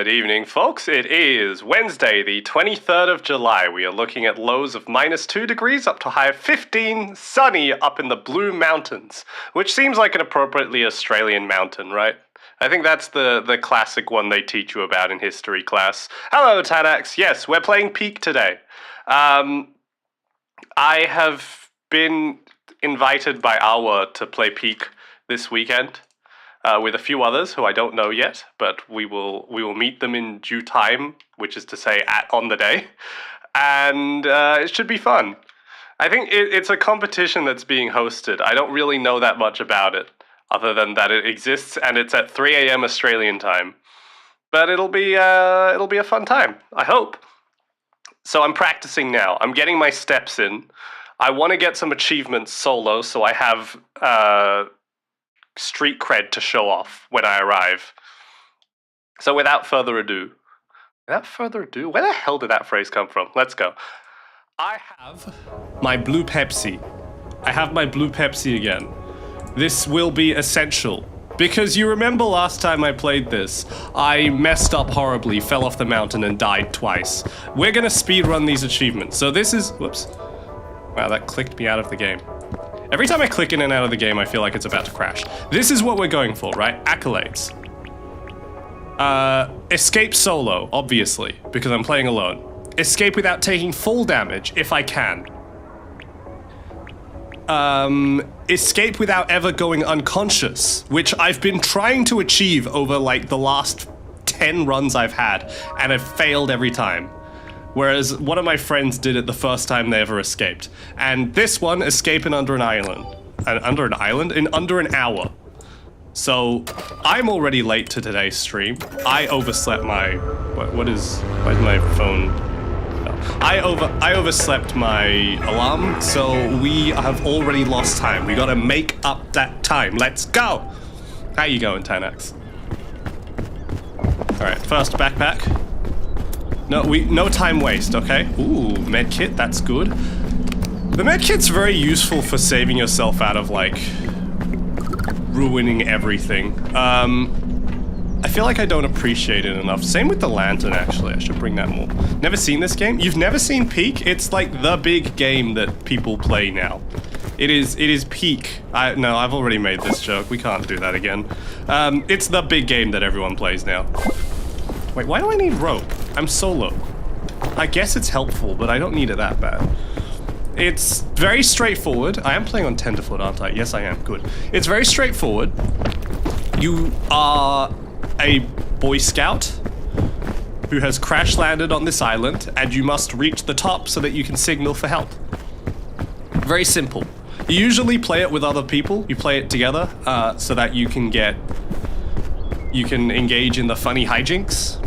Good evening, folks. It is Wednesday, the 23rd of July. We are looking at lows of -2 degrees up to high of 15, sunny up in the Blue Mountains, which seems like an appropriately Australian mountain, right? I think that's the classic one they teach you about in history class. Hello, Tanax. Yes, we're playing Peak today. I have been invited by Awa to play Peak this weekend. With a few others who I don't know yet, but we will meet them in due time, which is to say on the day, and it should be fun. I think it's a competition that's being hosted. I don't really know that much about it, other than that it exists and it's at 3 a.m. Australian time. But it'll be a fun time, I hope. So I'm practicing now. I'm getting my steps in. I want to get some achievements solo, so I have street cred to show off when I arrive. So without further ado, where the hell did that phrase come from? Let's go. I have my blue Pepsi. I have my blue Pepsi again. This will be essential. Because you remember last time I played this, I messed up horribly, fell off the mountain and died twice. We're gonna speedrun these achievements. So this is, whoops. Wow, that clicked me out of the game. Every time I click in and out of the game, I feel like it's about to crash. This is what we're going for, right? Accolades. Escape solo, obviously, because I'm playing alone. Escape without taking full damage, if I can. Escape without ever going unconscious, which I've been trying to achieve over, like, the last 10 runs I've had, and I've failed every time. Whereas one of my friends did it the first time they ever escaped. And this one, escape in under an island. In under an hour. So, I'm already late to today's stream. I overslept my... where's my phone? No. I overslept my alarm, so we have already lost time. We gotta make up that time. Let's go! How you going, 10x? Alright, first backpack. No time waste, okay? Ooh, medkit, that's good. The medkit's very useful for saving yourself out of, like, ruining everything. I feel like I don't appreciate it enough. Same with the lantern, actually. I should bring that more. Never seen this game? You've never seen Peak? It's like the big game that people play now. It is Peak. No, I've already made this joke. We can't do that again. It's the big game that everyone plays now. Wait, why do I need rope? I'm solo. I guess it's helpful, but I don't need it that bad. It's very straightforward. I am playing on tenderfoot, aren't I? Yes, I am. Good. It's very straightforward. You are a Boy Scout who has crash landed on this island, and you must reach the top so that you can signal for help. Very simple. You usually play it with other people. You play it together so that you can engage in the funny hijinks.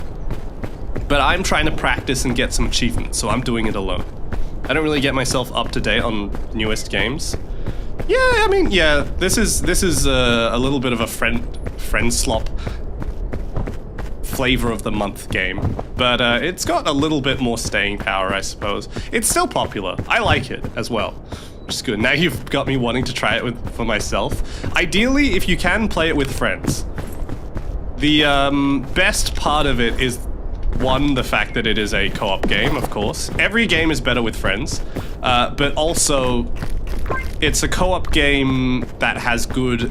But I'm trying to practice and get some achievements, so I'm doing it alone. I don't really get myself up to date on newest games. Yeah, I mean, yeah, this is a little bit of a friend slop flavor of the month game, but it's got a little bit more staying power, I suppose. It's still popular. I like it as well, which is good. Now you've got me wanting to try it for myself. Ideally, if you can, play it with friends. The best part of it is, one, the fact that it is a co-op game, of course. Every game is better with friends, but also it's a co-op game that has good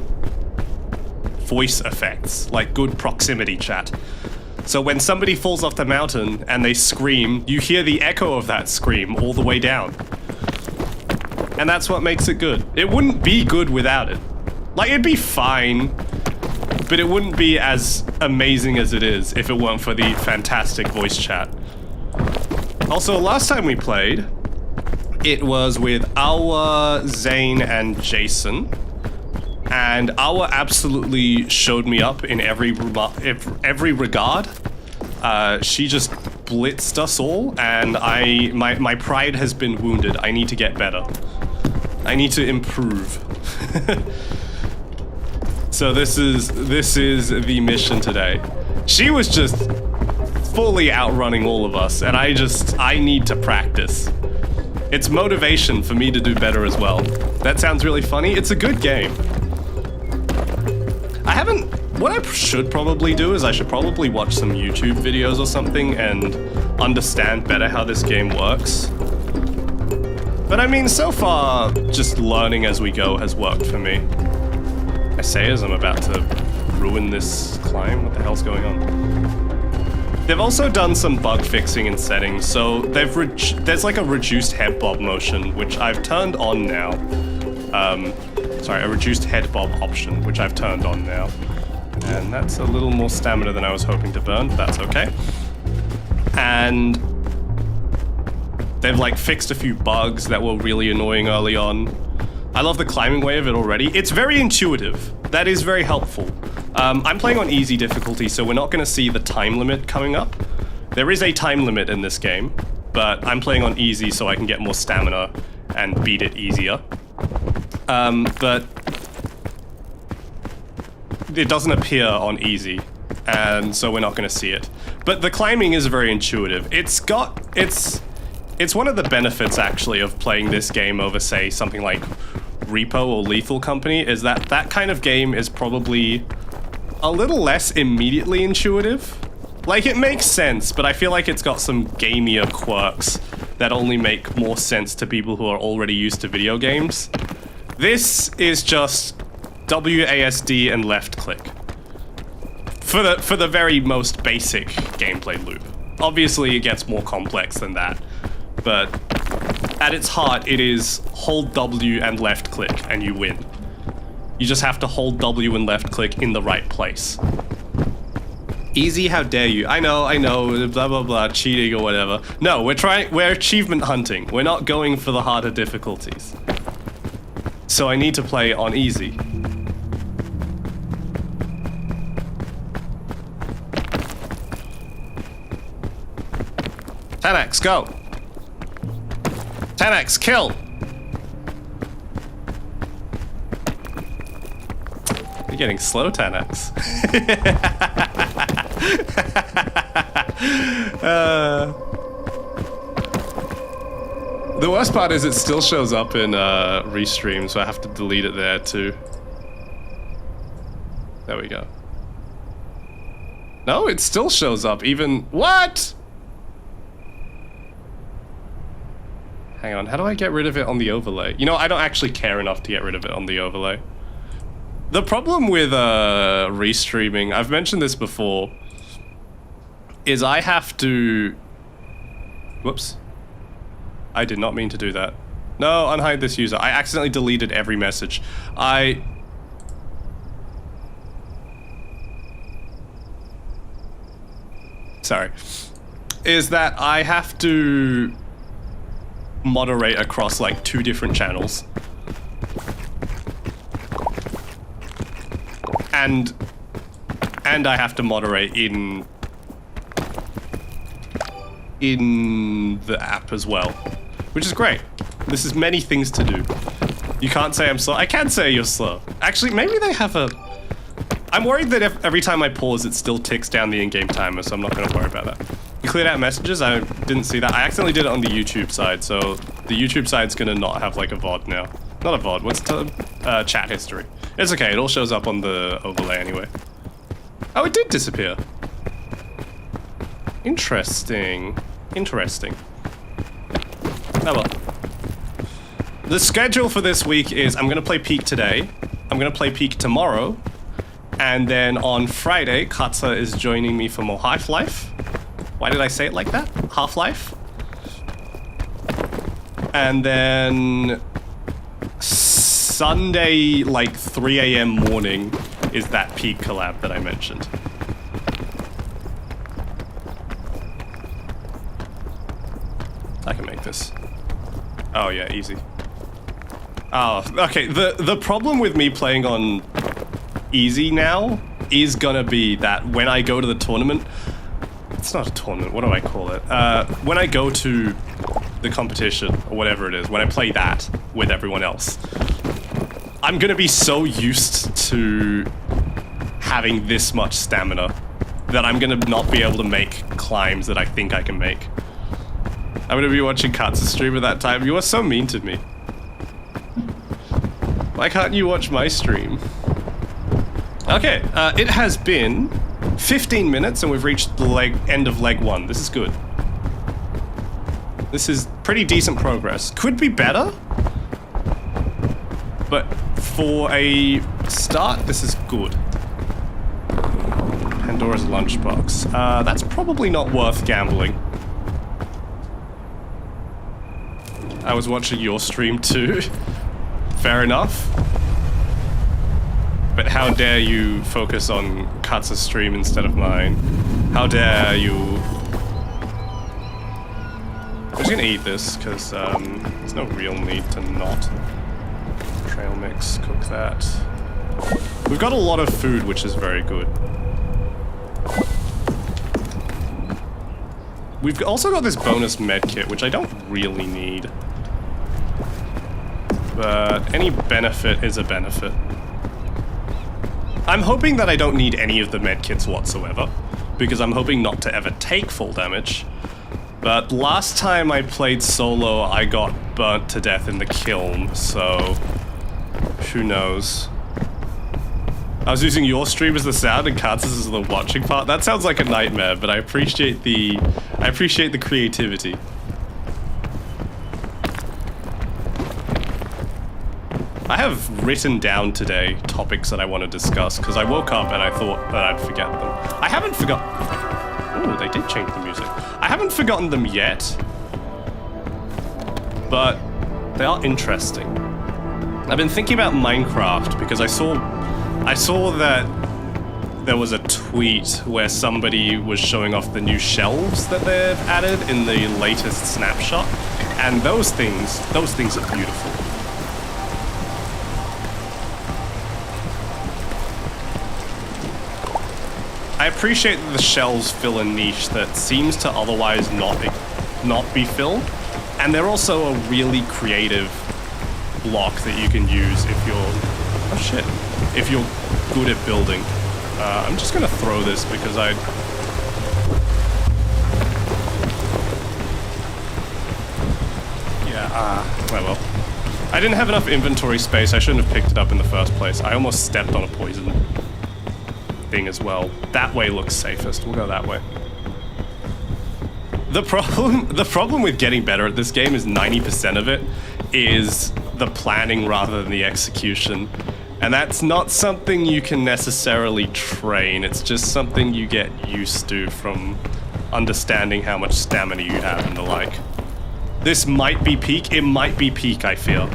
voice effects, like good proximity chat. So when somebody falls off the mountain and they scream, you hear the echo of that scream all the way down. And that's what makes it good. It wouldn't be good without it. Like, it'd be fine, but it wouldn't be as amazing as it is if it weren't for the fantastic voice chat. Also, last time we played, it was with Awa, Zane, and Jason. And Awa absolutely showed me up in every regard. She just blitzed us all, and my pride has been wounded. I need to get better. I need to improve. So this is the mission today. She was just fully outrunning all of us, and I need to practice. It's motivation for me to do better as well. That sounds really funny. It's a good game. I haven't what I should probably do is I should probably watch some YouTube videos or something and understand better how this game works. But I mean, so far, just learning as we go has worked for me. I say as I'm about to ruin this climb. What the hell's going on? They've also done some bug fixing in settings, so there's like a reduced head bob motion, which I've turned on now. Sorry, a reduced head bob option, which I've turned on now. And that's a little more stamina than I was hoping to burn, but that's okay. And they've like fixed a few bugs that were really annoying early on. I love the climbing way of it already. It's very intuitive. That is very helpful. I'm playing on easy difficulty, so we're not going to see the time limit coming up. There is a time limit in this game, but I'm playing on easy so I can get more stamina and beat it easier. But it doesn't appear on easy, and so we're not going to see it. But the climbing is very intuitive. It's one of the benefits, actually, of playing this game over, say, something like Repo or Lethal Company, is that that kind of game is probably a little less immediately intuitive. Like, it makes sense, but I feel like it's got some gamier quirks that only make more sense to people who are already used to video games. This is just WASD and left click. For the very most basic gameplay loop. Obviously, it gets more complex than that, but at its heart, it is hold W and left click and you win. You just have to hold W and left click in the right place. Easy, how dare you? I know, blah blah blah, cheating or whatever. No, we're achievement hunting. We're not going for the harder difficulties. So I need to play on easy. X, go! 10x, kill! You're getting slow, 10x. The worst part is it still shows up in Restream, so I have to delete it there too. There we go. No, it still shows up even... What?! Hang on, how do I get rid of it on the overlay? You know, I don't actually care enough to get rid of it on the overlay. The problem with restreaming, I've mentioned this before, is I have to... Whoops. I did not mean to do that. No, unhide this user. I accidentally deleted every message. Sorry. Is that I have to moderate across like 2 different channels. And I have to moderate in the app as well, which is great. This is many things to do. You can't say I'm slow. I can say you're slow. Actually, maybe they have a... I'm worried that if every time I pause, it still ticks down the in-game timer, so I'm not going to worry about that. You cleared out messages? I didn't see that. I accidentally did it on the YouTube side, so the YouTube side's going to not have like a VOD now. Not a VOD, what's the chat history? It's okay, it all shows up on the overlay anyway. Oh, it did disappear. Interesting. Interesting. Oh well. The schedule for this week is I'm going to play Peak today, I'm going to play Peak tomorrow, and then on Friday, Katsa is joining me for more Half-Life. Why did I say it like that? Half-Life? And then Sunday, like 3 a.m. morning, is that Peak collab that I mentioned. I can make this. Oh yeah, easy. Oh, okay, the problem with me playing on easy now is gonna be that when I go to the tournament, it's not a tournament, what do I call it? When I go to the competition, or whatever it is, when I play that with everyone else, I'm gonna be so used to having this much stamina that I'm gonna not be able to make climbs that I think I can make. I'm gonna be watching Katsu's stream at that time. You are so mean to me. Why can't you watch my stream? Okay, it has been 15 minutes and we've reached the end of leg 1. This is good. This is pretty decent progress. Could be better, but for a start, this is good. Pandora's lunchbox. That's probably not worth gambling. I was watching your stream too. Fair enough. But how dare you focus on Katz's stream instead of mine? How dare you? I'm just gonna eat this, because there's no real need to not. Trail mix, cook that. We've got a lot of food, which is very good. We've also got this bonus med kit, which I don't really need. But any benefit is a benefit. I'm hoping that I don't need any of the medkits whatsoever, because I'm hoping not to ever take full damage. But last time I played solo, I got burnt to death in the kiln, so who knows. I was using your stream as the sound and Katz's as the watching part. That sounds like a nightmare, but I appreciate the creativity. I have written down today topics that I want to discuss because I woke up and I thought that I'd forget them. I haven't forgotten. Oh, they did change the music. I haven't forgotten them yet, but they are interesting. I've been thinking about Minecraft because I saw that there was a tweet where somebody was showing off the new shelves that they've added in the latest snapshot, and those things are beautiful. I appreciate that the shelves fill a niche that seems to otherwise not be filled, and they're also a really creative block that you can use if you're good at building. I'm just gonna throw this because well, I didn't have enough inventory space. I shouldn't have picked it up in the first place. I almost stepped on a poison thing as well. That way looks safest. We'll go that way. The problem with getting better at this game is 90% of it is the planning rather than the execution. And that's not something you can necessarily train. It's just something you get used to from understanding how much stamina you have and the like. This might be peak. It might be peak, I feel.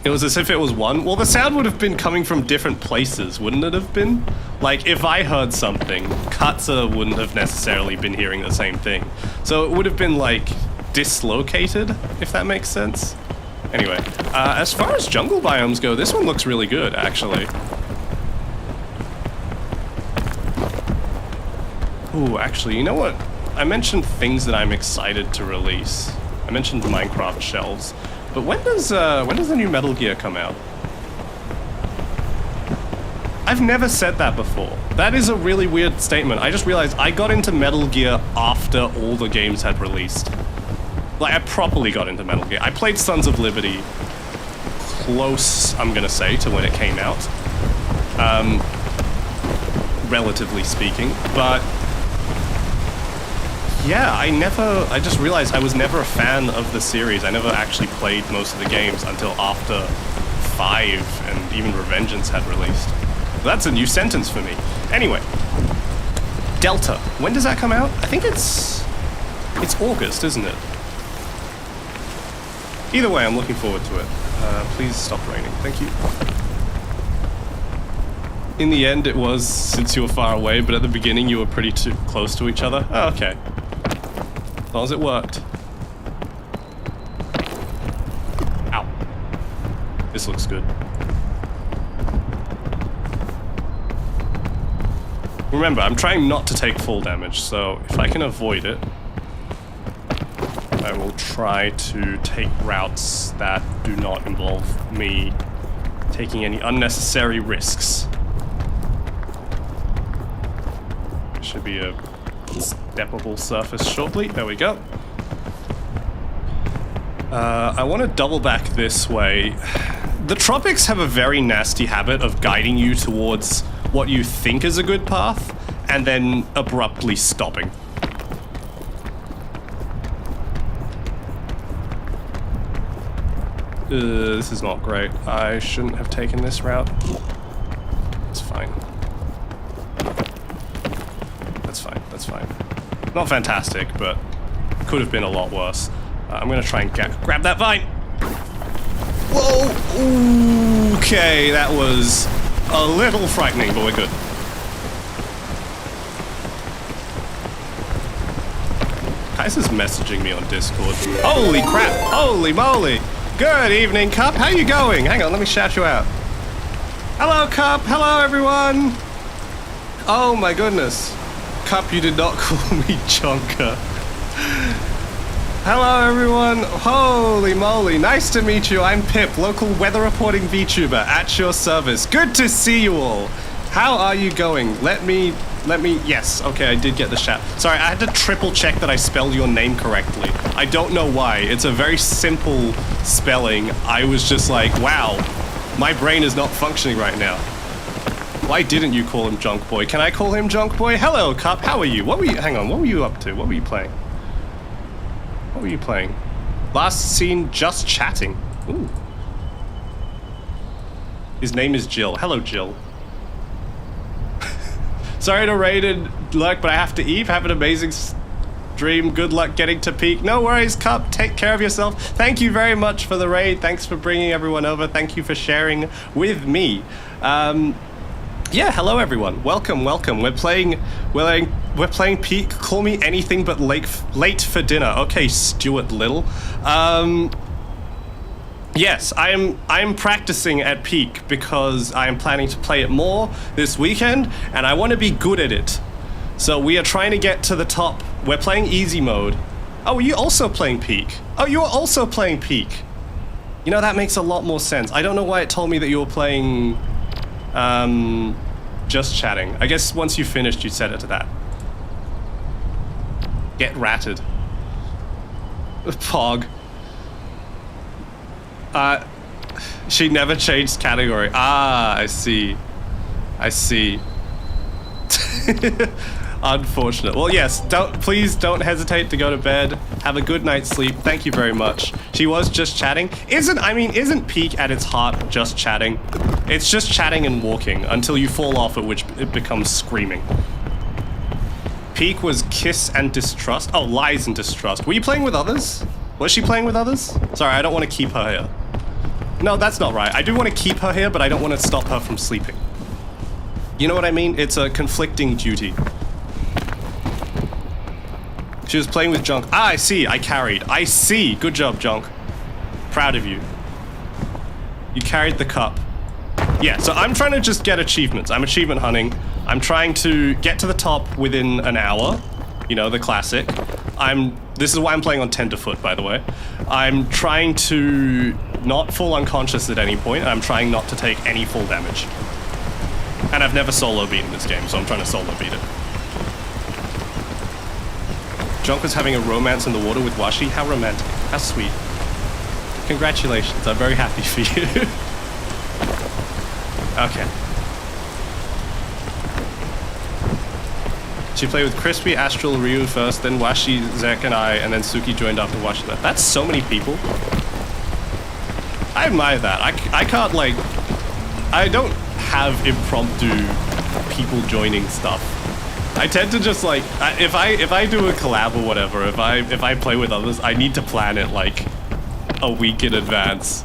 It was as if it was one. Well, the sound would have been coming from different places, wouldn't it have been? Like, if I heard something, Katza wouldn't have necessarily been hearing the same thing. So it would have been, like, dislocated, if that makes sense. Anyway, as far as jungle biomes go, this one looks really good, actually. Ooh, actually, you know what? I mentioned things that I'm excited to release. I mentioned Minecraft shelves. But when does the new Metal Gear come out? I've never said that before. That is a really weird statement. I just realized I got into Metal Gear after all the games had released. Like, I properly got into Metal Gear. I played Sons of Liberty close, I'm gonna say, to when it came out. Relatively speaking. But yeah, I just realized I was never a fan of the series. I never actually played most of the games until after 5 and even Revengeance had released. That's a new sentence for me. Anyway, Delta. When does that come out? I think it's August, isn't it? Either way, I'm looking forward to it. Please stop raining. Thank you. In the end, it was since you were far away, but at the beginning you were pretty too close to each other. Oh, okay. As long as it worked. Ow. This looks good. Remember, I'm trying not to take full damage, so if I can avoid it, I will try to take routes that do not involve me taking any unnecessary risks. Should be a steppable surface shortly. There we go. I want to double back this way. The tropics have a very nasty habit of guiding you towards what you think is a good path, and then abruptly stopping. This is not great. I shouldn't have taken this route. It's fine. That's fine, that's fine. Not fantastic, but could have been a lot worse. I'm gonna try and grab that vine! Whoa! Okay, that was a little frightening, but we're good. Kaiser's messaging me on Discord. Holy crap! Holy moly! Good evening, Cup. How you going? Hang on, let me shout you out. Hello, Cup. Hello, everyone. Oh my goodness. Cup, you did not call me Jonker. Hello, everyone. Holy moly. Nice to meet you. I'm Pip, local weather reporting VTuber at your service. Good to see you all. How are you going? Let me, yes, okay, I did get the shout. Sorry, I had to triple check that I spelled your name correctly. I don't know why. It's a very simple spelling. I was just like, wow, my brain is not functioning right now. Why didn't you call him Junk Boy? Can I call him Junk Boy? Hello, Cup, how are you? Hang on, what were you up to? What were you playing? What were you playing? Last seen just chatting. Ooh. His name is Jill. Hello, Jill. Sorry to raid and lurk, but I have to eat. Have an amazing stream. Good luck getting to peak. No worries, Cup. Take care of yourself. Thank you very much for the raid. Thanks for bringing everyone over. Thank you for sharing with me. Yeah, hello everyone. Welcome, welcome. We're playing Peak. Call me anything but late for dinner. Okay, Stuart Little. Yes, I'm practicing at Peak because I am planning to play it more this weekend, and I want to be good at it. So we are trying to get to the top. We're playing easy mode. Oh, are you also playing Peak? Oh, you're also playing Peak. You know, that makes a lot more sense. I don't know why it told me that you were playing, just chatting. I guess once you finished, you set it to that. Get ratted. Pog. She never changed category. Ah, I see. I see. Unfortunate. Well, yes, please don't hesitate to go to bed. Have a good night's sleep. Thank you very much. She was just chatting. Isn't Peak at its heart just chatting? It's just chatting and walking until you fall off, at which it becomes screaming. Peak was kiss and distrust. Oh, lies and distrust. Were you playing with others? Was she playing with others? Sorry, I don't want to keep her here. No, that's not right. I do want to keep her here, but I don't want to stop her from sleeping. You know what I mean? It's a conflicting duty. She was playing with Junk. Ah, I see. I carried. I see. Good job, Junk. Proud of you. You carried the cup. Yeah, so I'm trying to just get achievements. I'm achievement hunting. I'm trying to get to the top within an hour. You know, the classic. This is why I'm playing on tenderfoot, by the way. I'm trying to not fall unconscious at any point, and I'm trying not to take any full damage. And I've never solo beaten this game, so I'm trying to solo beat it. Junk was having a romance in the water with Washi. How romantic. How sweet. Congratulations. I'm very happy for you. Okay. She played with Crispy, Astral, Ryu first, then Washi, Zek, and I, and then Suki joined after Washi left. That's so many people. I admire that. I can't, like... I don't have impromptu people joining stuff. I tend to just, like... If I do a collab or whatever, if I play with others, I need to plan it, like, a week in advance.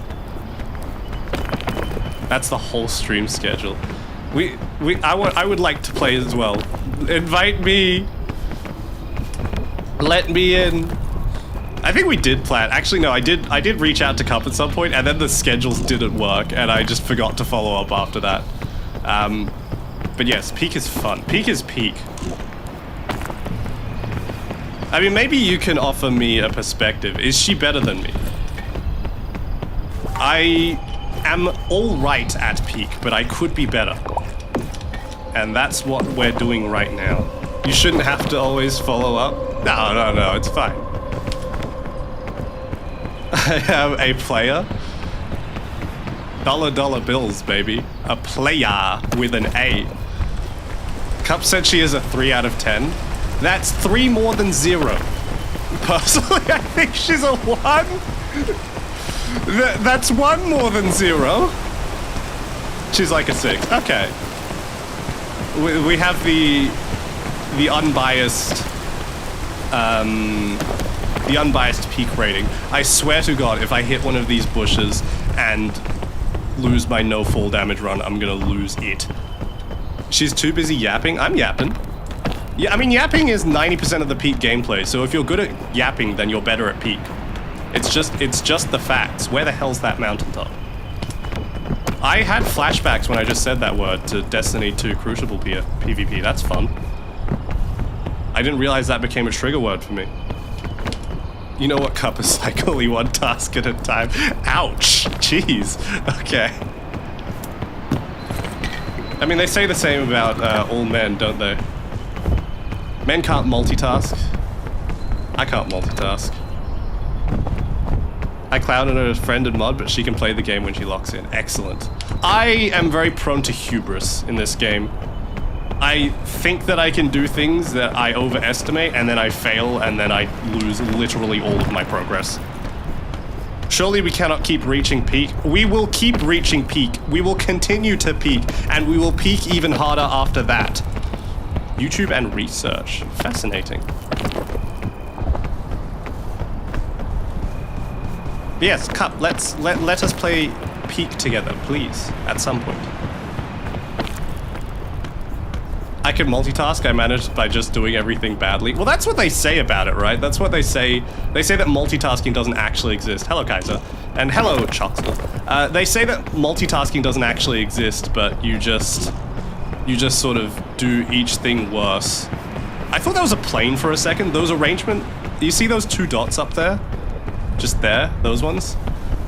That's the whole stream schedule. I would like to play as well. Invite me. Let me in. I think we did plan. Actually, no, I did reach out to Cup at some point, and then the schedules didn't work, and I just forgot to follow up after that. But yes, Peak is fun. Peak is Peak. I mean, maybe you can offer me a perspective. Is she better than me? I am all right at Peak, but I could be better. And that's what we're doing right now. You shouldn't have to always follow up. No, it's fine. I am a player. Dollar bills, baby. A player with an A. Cup said she is a 3 out of 10. That's 3 more than 0. Personally, I think she's a 1. That's 1 more than 0. She's like a 6. Okay. We have the unbiased peak rating. I swear to God, if I hit one of these bushes and lose my no fall damage run, I'm gonna lose it. She's too busy yapping. I'm yapping. Yeah, I mean, yapping is 90% of the peak gameplay, so if you're good at yapping, then you're better at peak. It's just the facts. Where the hell's that mountaintop? I had flashbacks when I just said that word to Destiny 2 Crucible PvP. That's fun. I didn't realize that became a trigger word for me. You know what, Cup is like only 1 task at a time. Ouch! Jeez. Okay. I mean, they say the same about all men, don't they? Men can't multitask. I can't multitask. I cloud on her friend and mod, but she can play the game when she locks in. Excellent. I am very prone to hubris in this game. I think that I can do things that I overestimate, and then I fail, and then I lose literally all of my progress. Surely we cannot keep reaching peak. We will keep reaching peak. We will continue to peak, and we will peak even harder after that. YouTube and research. Fascinating. Yes, Cup, let us play Peak together, please, at some point. I can multitask, I managed by just doing everything badly. Well, that's what they say about it, right? That's what they say. They say that multitasking doesn't actually exist. Hello, Kaiser. And hello, Choxel. They say that multitasking doesn't actually exist, but you just sort of do each thing worse. I thought that was a plane for a second. Those arrangement, you see those 2 dots up there? Just there, those ones?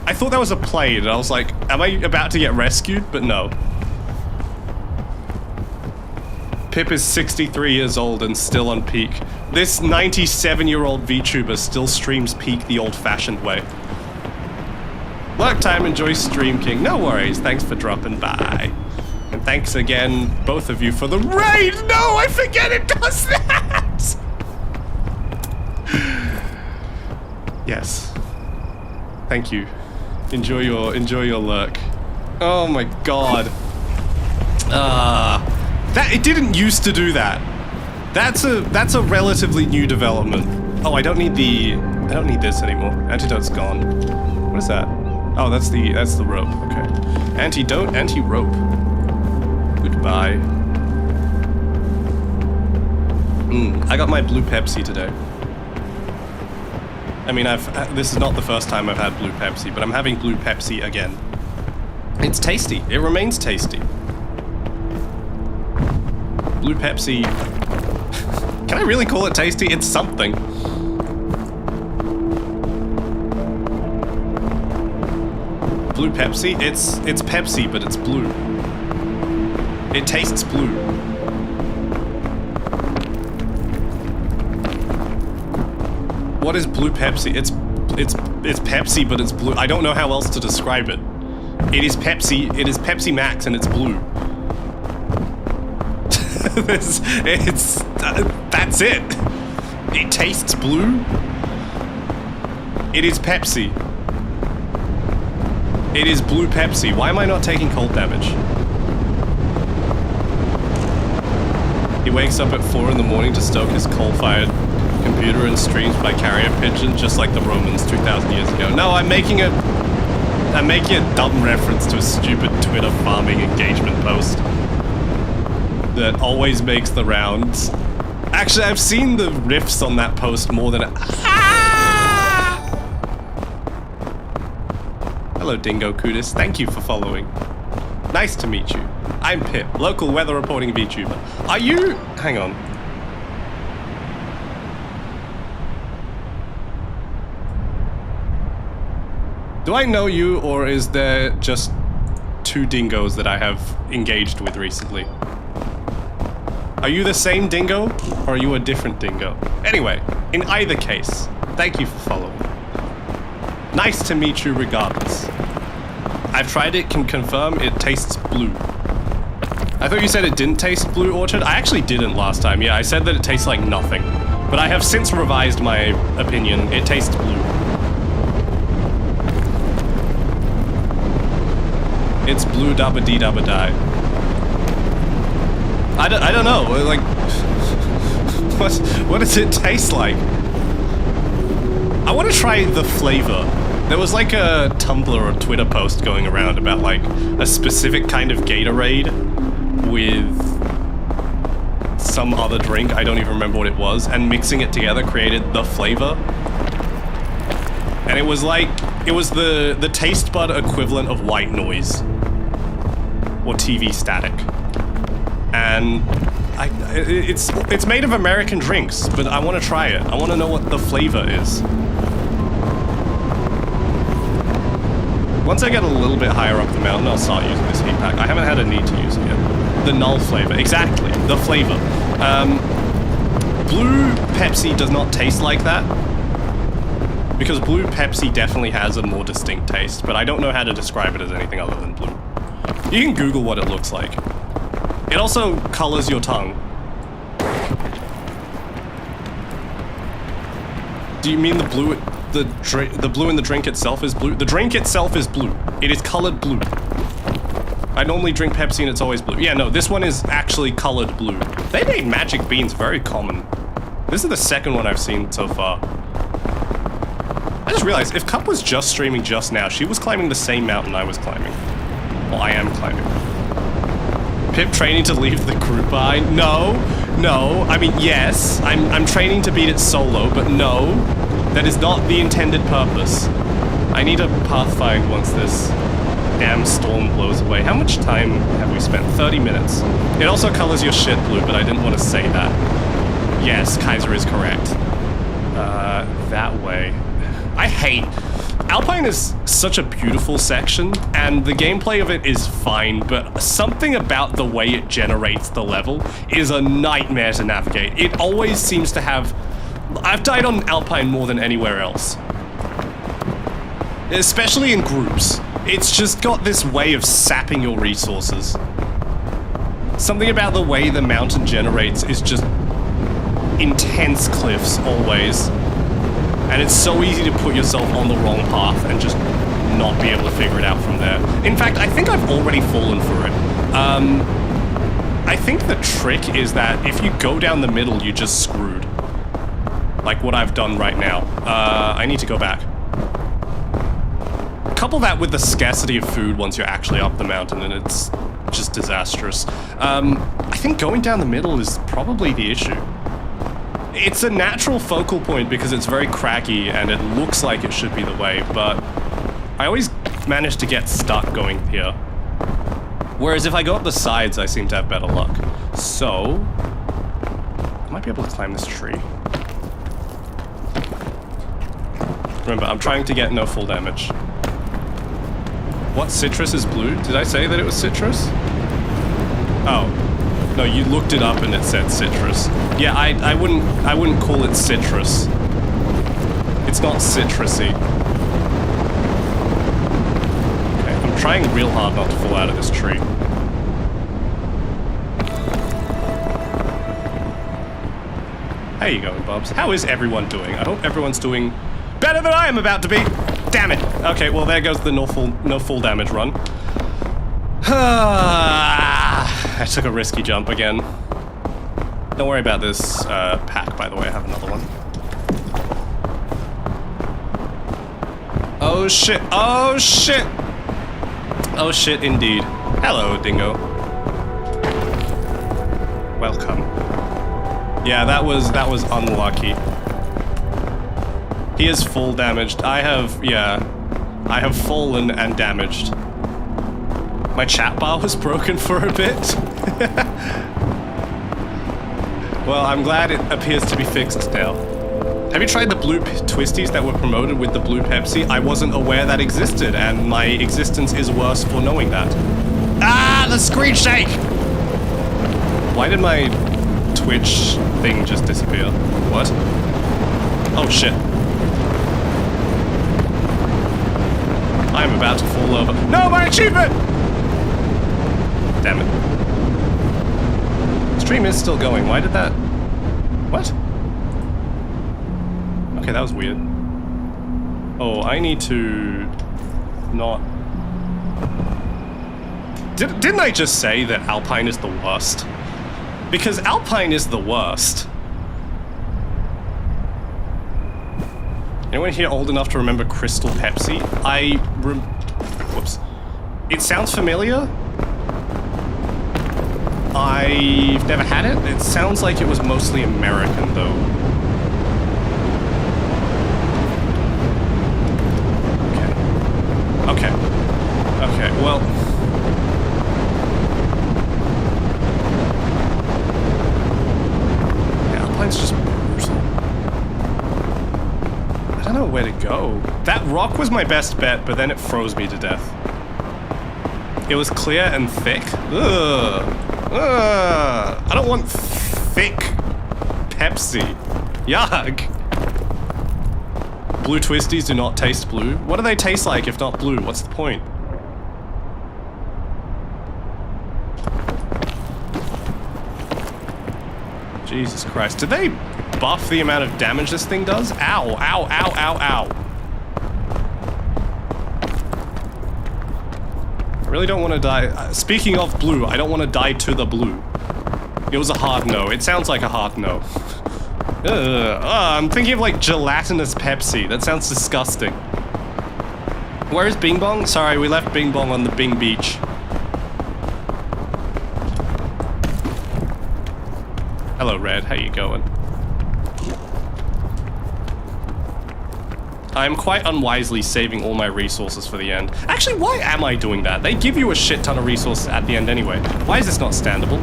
I thought that was a plane, and I was like, am I about to get rescued? But no. Pip is 63 years old and still on peak. This 97-year-old VTuber still streams Peak the old-fashioned way. Work time, enjoy Stream King. No worries, thanks for dropping by. And thanks again, both of you, for the raid! No, I forget it does that! Yes. Thank you. Enjoy your lurk. Oh my god. It didn't used to do that. That's a relatively new development. Oh, I don't need this anymore. Antidote's gone. What is that? Oh, that's the rope. Okay. Antidote, anti-rope. Goodbye. I got my blue Pepsi today. I mean, this is not the first time I've had blue Pepsi, but I'm having blue Pepsi again. It's tasty. It remains tasty. Blue Pepsi... Can I really call it tasty? It's something. Blue Pepsi? It's Pepsi, but it's blue. It tastes blue. What is blue Pepsi? It's Pepsi, but it's blue. I don't know how else to describe it. It is Pepsi. It is Pepsi Max, and it's blue. That's it. It tastes blue. It is Pepsi. It is blue Pepsi. Why am I not taking cold damage? He wakes up at 4 in the morning to stoke his coal-fired computer and streams by carrier pigeon, just like the Romans 2,000 years ago. No, I'm making a dumb reference to a stupid Twitter farming engagement post that always makes the rounds. Actually, I've seen the riffs on that post more than Hello, Dingo Kudis. Thank you for following. Nice to meet you. I'm Pip, local weather reporting VTuber. Are you... Hang on. Do I know you, or is there just 2 dingoes that I have engaged with recently? Are you the same dingo, or are you a different dingo? Anyway, in either case, thank you for following. Nice to meet you regardless. I've tried it, can confirm it tastes blue. I thought you said it didn't taste Blue Orchid. I actually didn't last time. Yeah, I said that it tastes like nothing. But I have since revised my opinion. It tastes blue. It's blue dabba dee dabba die. I don't know, like... what does it taste like? I want to try the flavor. There was like a Tumblr or Twitter post going around about like a specific kind of Gatorade with some other drink, I don't even remember what it was, and mixing it together created the flavor. And it was like, it was the taste bud equivalent of white noise. Or TV static. And it's made of American drinks, but I want to try it. I want to know what the flavor is. Once I get a little bit higher up the mountain, I'll start using this heat pack. I haven't had a need to use it yet. The null flavor, exactly, the flavor. Blue Pepsi does not taste like that. Because Blue Pepsi definitely has a more distinct taste, but I don't know how to describe it as anything other than blue. You can Google what it looks like. It also colors your tongue. Do you mean the blue, the blue in the drink itself is blue? The drink itself is blue. It is colored blue. I normally drink Pepsi and it's always blue. Yeah, no, this one is actually colored blue. They made magic beans very common. This is the second one I've seen so far. I just realized, if Cup was just streaming just now, she was climbing the same mountain I was climbing. Well, I am climbing. Pip training to leave the group behind? No, no. I mean, yes, I'm training to beat it solo, but no. That is not the intended purpose. I need a pathfind once this damn storm blows away. How much time have we spent? 30 minutes. It also colors your shit blue, but I didn't want to say that. Yes, Kaiser is correct. That way. I hate... Alpine is such a beautiful section, and the gameplay of it is fine, but something about the way it generates the level is a nightmare to navigate. It always seems to have... I've died on Alpine more than anywhere else. Especially in groups. It's just got this way of sapping your resources. Something about the way the mountain generates is just intense cliffs, always. And it's so easy to put yourself on the wrong path and just not be able to figure it out from there. In fact, I think I've already fallen for it. I think the trick is that if you go down the middle, you're just screwed. Like what I've done right now. I need to go back. Couple that with the scarcity of food once you're actually up the mountain, and it's just disastrous. I think going down the middle is probably the issue. It's a natural focal point because it's very craggy and it looks like it should be the way, but I always manage to get stuck going here. Whereas if I go up the sides, I seem to have better luck. So, I might be able to climb this tree. Remember, I'm trying to get no full damage. What citrus is blue? Did I say that it was citrus? Oh. No, you looked it up and it said citrus. Yeah, I wouldn't call it citrus. It's not citrusy. Okay, I'm trying real hard not to fall out of this tree. How you going, Bubs? How is everyone doing? I hope everyone's doing better than I am about to be. Damn it. Okay, well there goes the no full damage run. I took a risky jump again. Don't worry about this pack, by the way. I have another one. Oh shit! Oh shit! Oh shit, indeed. Hello, Dingo. Welcome. Yeah, that was unlucky. He is full damaged. I have fallen and damaged. My chat bar was broken for a bit. Well, I'm glad it appears to be fixed now. Have you tried the blue twisties that were promoted with the blue Pepsi? I wasn't aware that existed, and my existence is worse for knowing that. Ah, the screen shake! Why did my Twitch thing just disappear? What? Oh shit. I'm about to fall over. No, my achievement! Damn it. Stream is still going. Why did that... What? Okay, that was weird. Oh, I need to... not... Didn't I just say that Alpine is the worst? Because Alpine is the worst. Anyone here old enough to remember Crystal Pepsi? Whoops. It sounds familiar. I've never had it. It sounds like it was mostly American, though. Okay. Okay, well... Yeah, Alpine's just brutal. I don't know where to go. That rock was my best bet, but then it froze me to death. It was clear and thick. Ugh. I don't want thick Pepsi. Yuck. Blue Twisties do not taste blue. What do they taste like if not blue? What's the point? Jesus Christ. Did they buff the amount of damage this thing does? Ow, ow, ow, ow, ow. I really don't want to die. Speaking of blue, I don't want to die to the blue. It was a hard no. It sounds like a hard no. I'm thinking of like gelatinous Pepsi. That sounds disgusting. Where is Bing Bong? Sorry, we left Bing Bong on the Bing Beach. Hello, Red. How you going? I'm quite unwisely saving all my resources for the end. Actually, why am I doing that? They give you a shit ton of resources at the end anyway. Why is this not standable?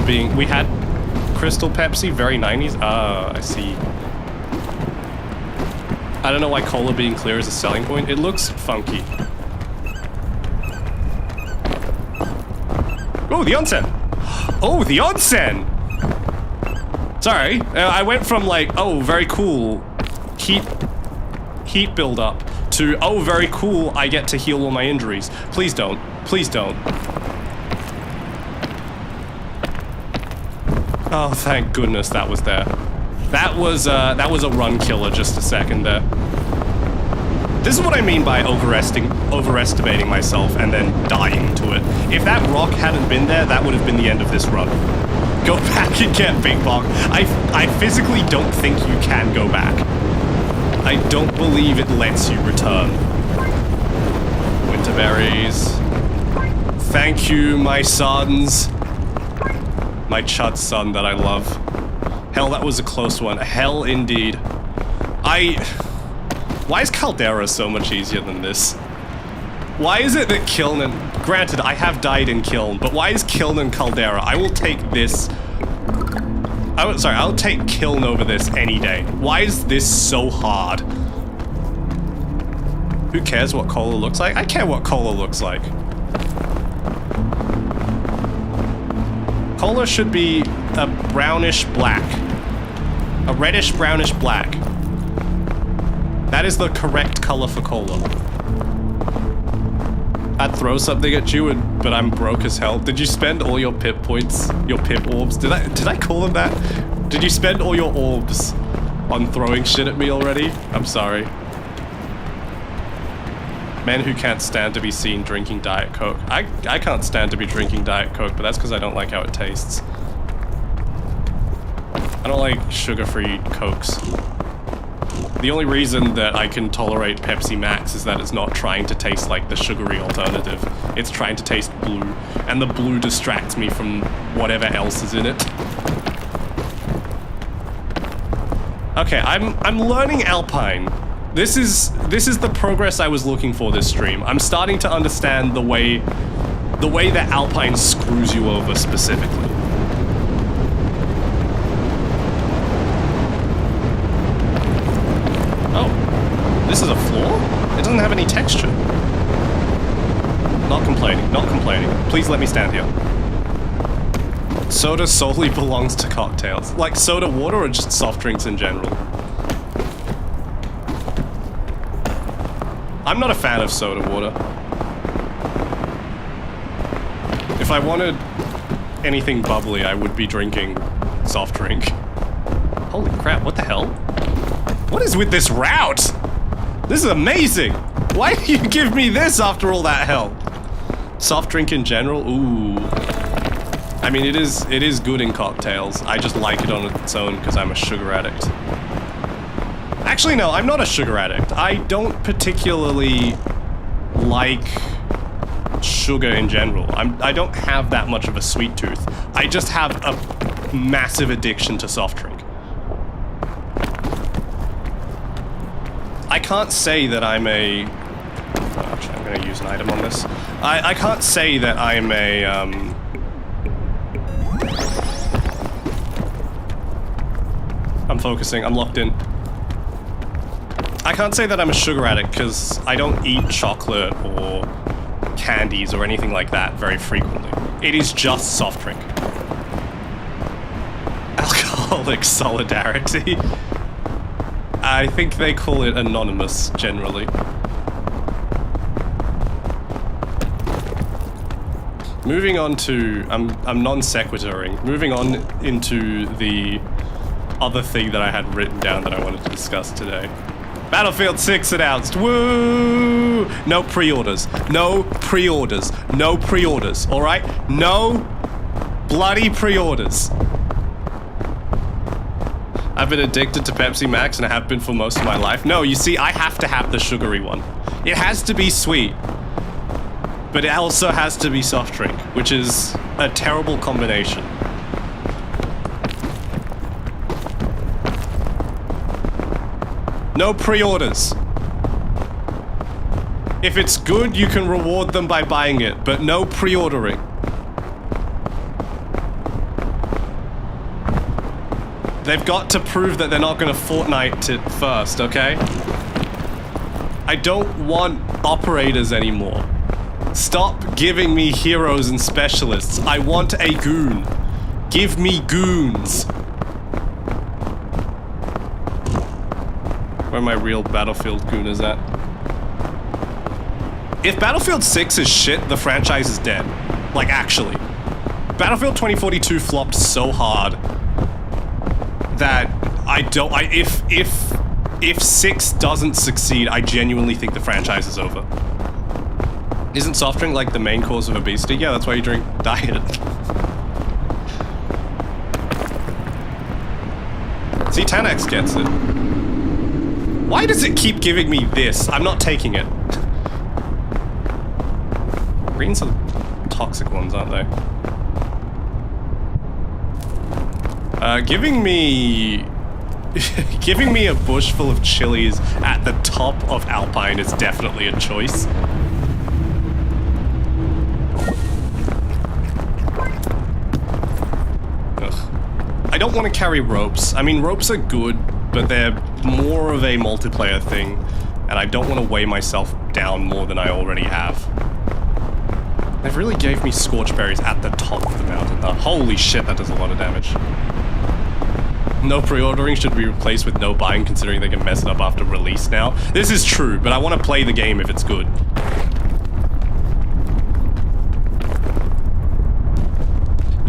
Being we had Crystal Pepsi, very 90s. I see. I don't know why cola being clear is a selling point. It looks funky. Oh, the onsen. Oh, the onsen. Sorry, I went from like, oh, very cool, heat build up to, oh, very cool, I get to heal all my injuries. Please don't. Please don't. Oh, thank goodness that was there. That was a run killer just a second there. This is what I mean by overestimating myself and then dying to it. If that rock hadn't been there, that would have been the end of this run. Go back and get Big Bong. I physically don't think you can go back. I don't believe it lets you return. Winterberries. Thank you, my sons. My chud son that I love. Hell, that was a close one. Hell, indeed. Why is Caldera so much easier than this? Why is it that Kiln and... Granted, I have died in Kiln, but why is Kiln and Caldera? I will take this... I'll take Kiln over this any day. Why is this so hard? Who cares what cola looks like? I care what cola looks like. Cola should be a brownish black. A reddish brownish black. That is the correct color for cola. I'd throw something at you, but I'm broke as hell. Did you spend all your pip points? Your pip orbs? Did I call them that? Did you spend all your orbs on throwing shit at me already? I'm sorry. Men who can't stand to be seen drinking Diet Coke. I can't stand to be drinking Diet Coke, but that's because I don't like how it tastes. I don't like sugar-free Cokes. The only reason that I can tolerate Pepsi Max is that it's not trying to taste like the sugary alternative. It's trying to taste blue, and the blue distracts me from whatever else is in it. Okay, I'm learning Alpine. This is the progress I was looking for this stream. I'm starting to understand the way that Alpine screws you over specifically. This is a floor? It doesn't have any texture. Not complaining, not complaining. Please let me stand here. Soda solely belongs to cocktails. Like soda water or just soft drinks in general? I'm not a fan of soda water. If I wanted anything bubbly, I would be drinking soft drink. Holy crap, what the hell? What is with this route? This is amazing! Why do you give me this after all that hell? Soft drink in general? Ooh. I mean, it is good in cocktails. I just like it on its own because I'm a sugar addict. Actually, no, I'm not a sugar addict. I don't particularly like sugar in general. I don't have that much of a sweet tooth. I just have a massive addiction to soft drink. I can't say that I'm a... Actually, I'm going to use an item on this. I can't say that I'm a... I'm focusing, I'm locked in. I can't say that I'm a sugar addict because I don't eat chocolate or candies or anything like that very frequently. It is just soft drink. Alcoholic solidarity. I think they call it anonymous, generally. Moving on to... I'm non-sequituring. Moving on into the other thing that I had written down that I wanted to discuss today. Battlefield 6 announced. Woo! No pre-orders. No pre-orders. No pre-orders. Alright? No bloody pre-orders. I've been addicted to Pepsi Max and I have been for most of my life. No, you see, I have to have the sugary one. It has to be sweet. But it also has to be soft drink, which is a terrible combination. No pre-orders. If it's good, you can reward them by buying it, but no pre-ordering. They've got to prove that they're not gonna Fortnite it first, okay? I don't want operators anymore. Stop giving me heroes and specialists. I want a goon. Give me goons. Where my real Battlefield goon is at. If Battlefield 6 is shit, the franchise is dead. Like, actually. Battlefield 2042 flopped so hard that if 6 doesn't succeed, I genuinely think the franchise is over. Isn't soft drink like the main cause of obesity? Yeah, that's why you drink diet. See, 10x gets it. Why does it keep giving me this? I'm not taking it. Greens are the toxic ones, aren't they? Giving me a bush full of chilies at the top of Alpine is definitely a choice. I don't want to carry ropes. I mean, ropes are good, but they're more of a multiplayer thing, and I don't want to weigh myself down more than I already have. They've really gave me scorch berries at the top of the mountain. Holy shit, that does a lot of damage. No pre-ordering should be replaced with no buying, considering they can mess it up after release now. This is true, but I want to play the game if it's good.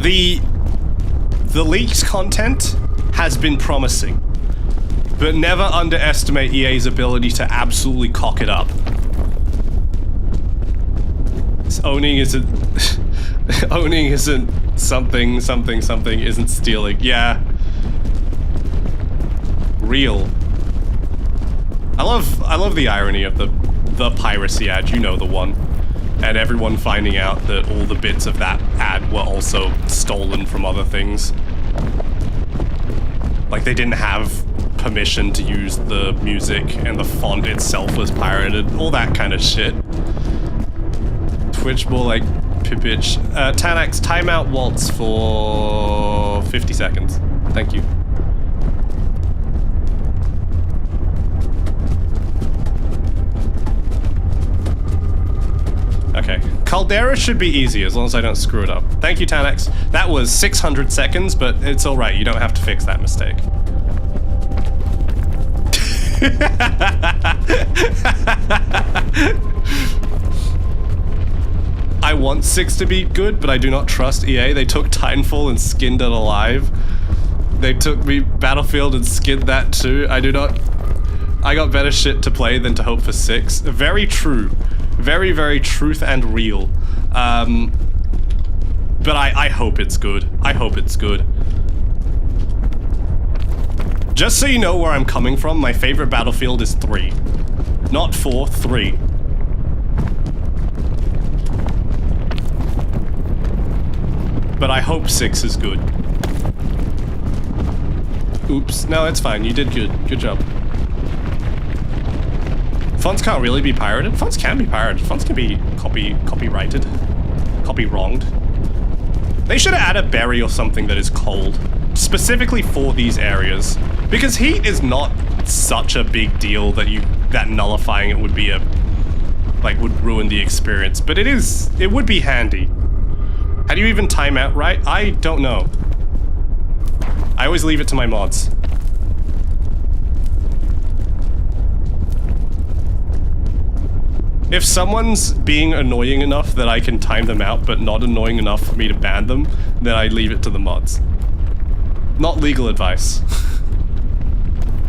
The leaked content has been promising, but never underestimate EA's ability to absolutely cock it up. Owning isn't owning isn't something isn't stealing. Yeah. Real. I love the irony of the piracy ad, you know the one. And everyone finding out that all the bits of that ad were also stolen from other things. Like they didn't have permission to use the music and the font itself was pirated. All that kind of shit. Twitch more like Pipitch. Tanax, timeout Waltz for 50 seconds. Thank you. Caldera should be easy as long as I don't screw it up. Thank you, Tanex. That was 600 seconds, but it's alright. You don't have to fix that mistake. I want 6 to be good, but I do not trust EA. They took Titanfall and skinned it alive. They took me Battlefield and skinned that too. I got better shit to play than to hope for 6. Very true. Very, very truth and real. But I hope it's good. I hope it's good. Just so you know where I'm coming from, my favorite Battlefield is 3. Not 4, 3. But I hope 6 is good. Oops. No, it's fine. You did good. Good job. Fonts can't really be pirated. Fonts can be pirated. Fonts can be copyrighted. Copy-wronged. They should add a berry or something that is cold. Specifically for these areas. Because heat is not such a big deal that nullifying it would be would ruin the experience. But it would be handy. How do you even time out right? I don't know. I always leave it to my mods. If someone's being annoying enough that I can time them out, but not annoying enough for me to ban them, then I leave it to the mods. Not legal advice.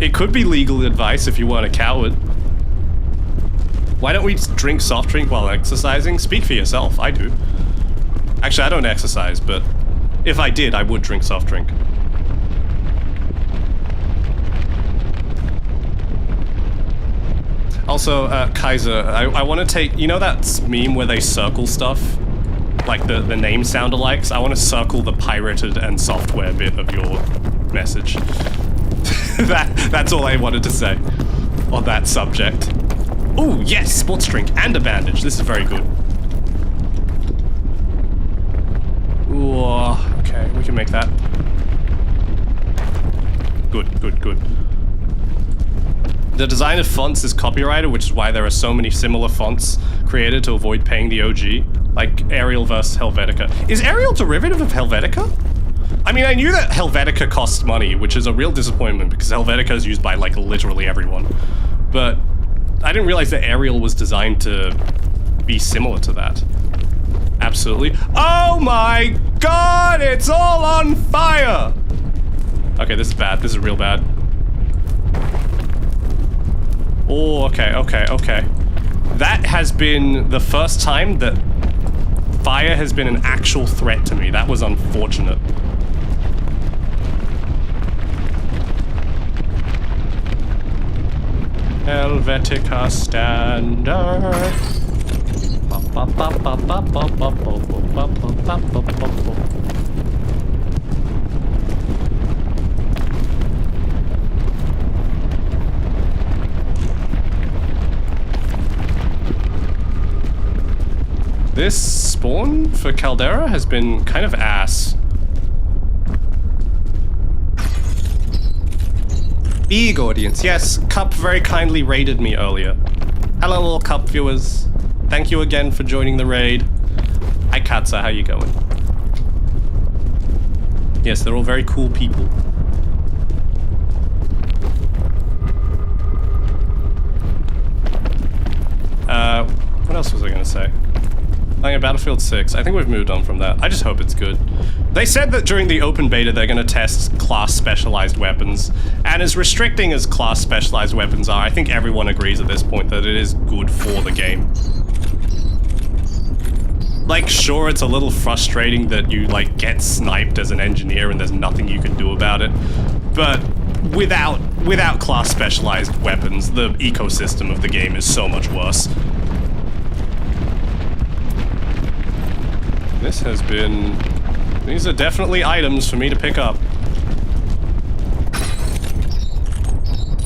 It could be legal advice if you weren't a coward. Why don't we drink soft drink while exercising? Speak for yourself, I do. Actually, I don't exercise, but if I did, I would drink soft drink. Also, Kaiser, I want to take... You know that meme where they circle stuff? Like the name sound-alikes? I want to circle the pirated and software bit of your message. That's all I wanted to say on that subject. Ooh, yes! Sports drink and a bandage. This is very good. Ooh, okay, we can make that. Good, good, good. The design of fonts is copyrighted, which is why there are so many similar fonts created to avoid paying the OG. Like Arial versus Helvetica. Is Arial derivative of Helvetica? I mean, I knew that Helvetica costs money, which is a real disappointment because Helvetica is used by like literally everyone. But I didn't realize that Arial was designed to be similar to that. Absolutely. Oh my god, it's all on fire! Okay, this is bad. This is real bad. Oh, okay, okay, okay. That has been the first time that fire has been an actual threat to me. That was unfortunate. Helvetica standard. This spawn for Caldera has been kind of ass. Big audience. Yes, Cup very kindly raided me earlier. Hello all Cup viewers. Thank you again for joining the raid. Hi Katza, how you going? Yes, they're all very cool people. What else was I gonna say? Playing Battlefield 6. I think we've moved on from that. I just hope it's good. They said that during the open beta they're going to test class-specialized weapons. And as restricting as class-specialized weapons are, I think everyone agrees at this point that it is good for the game. Like, sure, it's a little frustrating that you, like, get sniped as an engineer and there's nothing you can do about it. But without class-specialized weapons, the ecosystem of the game is so much worse. This has been... These are definitely items for me to pick up.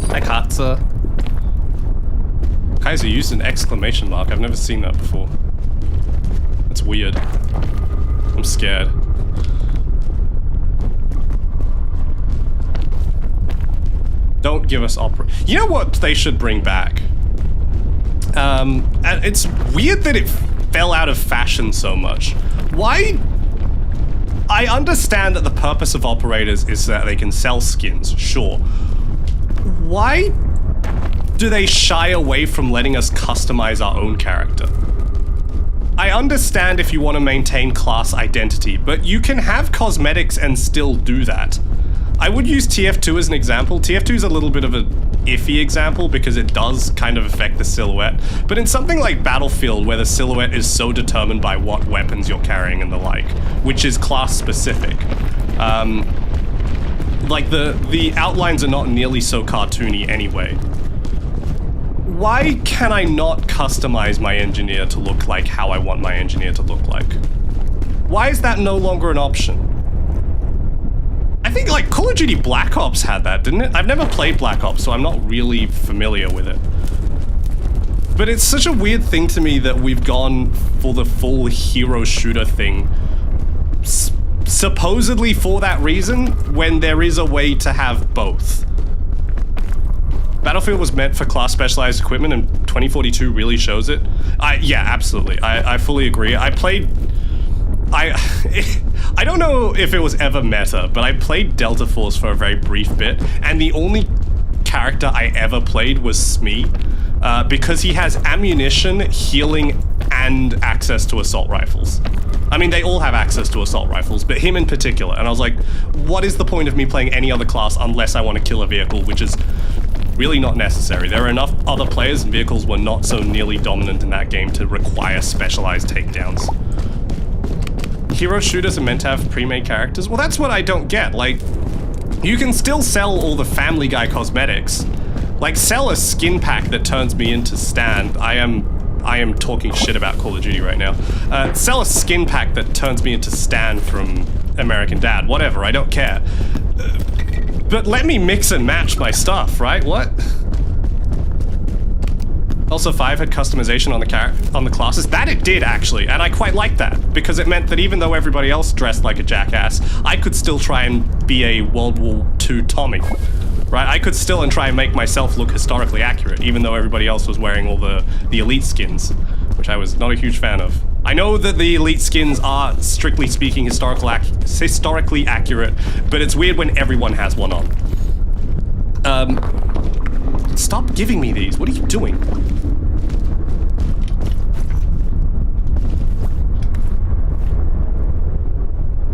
Hi, Katza. Kaiser used an exclamation mark. I've never seen that before. That's weird. I'm scared. Don't give us opera. You know what they should bring back? And it's weird that fell out of fashion so much. Why? I understand that the purpose of operators is that they can sell skins, sure. Why do they shy away from letting us customize our own character? I understand if you want to maintain class identity, but you can have cosmetics and still do that. I would use TF2 as an example. TF2 is a little bit of a iffy example because it does kind of affect the silhouette. But in something like Battlefield, where the silhouette is so determined by what weapons you're carrying and the like, which is class specific, like the outlines are not nearly so cartoony anyway. Why can I not customize my engineer to look like how I want my engineer to look like? Why is that no longer an option? I think like Call of Duty Black Ops had that, didn't it? I've never played Black Ops, so I'm not really familiar with it. But it's such a weird thing to me that we've gone for the full hero shooter thing, supposedly for that reason, when there is a way to have both. Battlefield was meant for class specialized equipment, and 2042 really shows it. Yeah, absolutely. I fully agree. I don't know if it was ever meta, but I played Delta Force for a very brief bit, and the only character I ever played was Smee, because he has ammunition, healing, and access to assault rifles. I mean, they all have access to assault rifles, but him in particular. And I was like, what is the point of me playing any other class unless I want to kill a vehicle, which is really not necessary. There are enough other players and vehicles were not so nearly dominant in that game to require specialized takedowns. Hero shooters are meant to have pre-made characters? Well, that's what I don't get. Like, you can still sell all the Family Guy cosmetics. Like, sell a skin pack that turns me into Stan. I am talking shit about Call of Duty right now. Sell a skin pack that turns me into Stan from American Dad. Whatever, I don't care. But let me mix and match my stuff, right? What? Also, 5 had customization on the classes. That it did, actually, and I quite liked that, because it meant that even though everybody else dressed like a jackass, I could still try and be a World War II Tommy, right? I could still and try and make myself look historically accurate, even though everybody else was wearing all the elite skins, which I was not a huge fan of. I know that the elite skins are, strictly speaking, historically accurate, but it's weird when everyone has one on. Stop giving me these. What are you doing?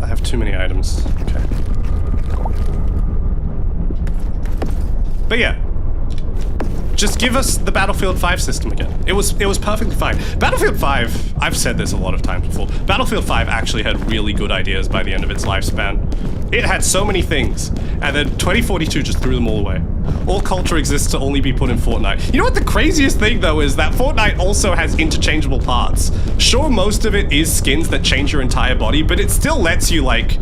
I have too many items. Okay. But yeah. Just give us the Battlefield 5 system again. It was perfectly fine. Battlefield 5, I've said this a lot of times before, Battlefield 5 actually had really good ideas by the end of its lifespan. It had so many things, and then 2042 just threw them all away. All culture exists to only be put in Fortnite. You know what the craziest thing, though, is that Fortnite also has interchangeable parts. Sure, most of it is skins that change your entire body, but it still lets you, like...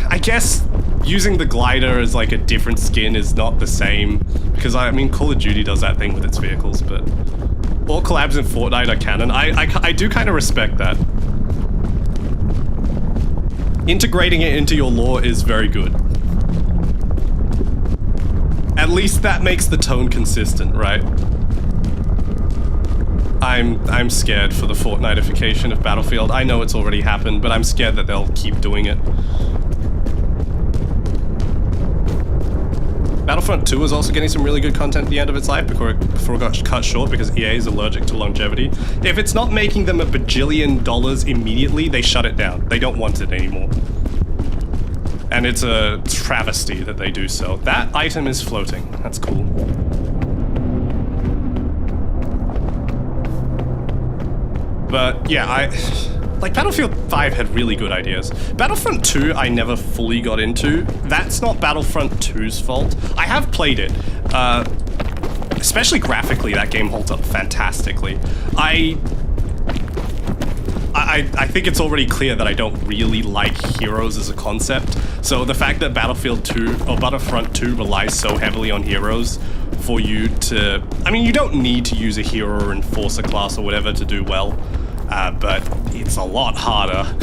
I guess using the glider as, like, a different skin is not the same. Because, I mean, Call of Duty does that thing with its vehicles, but... all collabs in Fortnite are canon. I do kind of respect that. Integrating it into your lore is very good. At least that makes the tone consistent, right? I'm scared for the Fortnite-ification of Battlefield. I know it's already happened, but I'm scared that they'll keep doing it. Battlefront 2 is also getting some really good content at the end of its life before it got cut short because EA is allergic to longevity. If it's not making them $1 bajillion immediately, they shut it down. They don't want it anymore. And it's a travesty that they do so. That item is floating. That's cool. But yeah, like, Battlefield 5 had really good ideas. Battlefront 2 I never fully got into. That's not Battlefront 2's fault. I have played it. Especially graphically, that game holds up fantastically. I think it's already clear that I don't really like heroes as a concept. So the fact that Battlefield 2 or Battlefront 2 relies so heavily on heroes for you to... I mean, you don't need to use a hero or enforcer class or whatever to do well. But it's a lot harder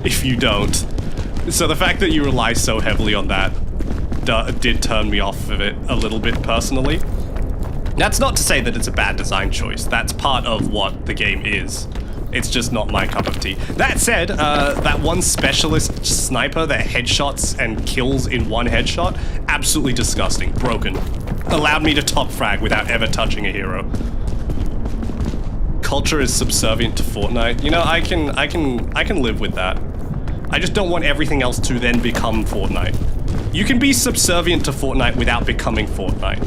if you don't. So the fact that you rely so heavily on that did turn me off of it a little bit personally. That's not to say that it's a bad design choice. That's part of what the game is. It's just not my cup of tea. That said, that one specialist sniper that headshots and kills in one headshot, absolutely disgusting. Broken. Allowed me to top frag without ever touching a hero. Culture is subservient to Fortnite. You know, I can live with that. I just don't want everything else to then become Fortnite. You can be subservient to Fortnite without becoming Fortnite.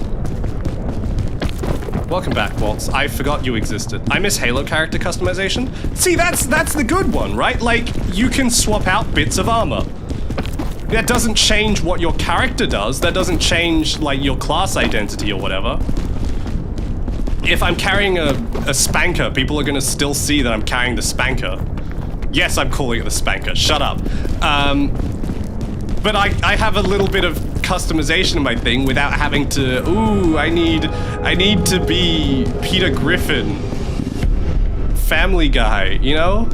Welcome back, Waltz. I forgot you existed. I miss Halo character customization. See, that's the good one, right? Like, you can swap out bits of armor. That doesn't change what your character does. That doesn't change, like, your class identity or whatever. If I'm carrying a spanker, people are gonna still see that I'm carrying the spanker. Yes, I'm calling it the spanker. Shut up. But I have a little bit of customization in my thing without having to, ooh, I need to be Peter Griffin. Family Guy, you know?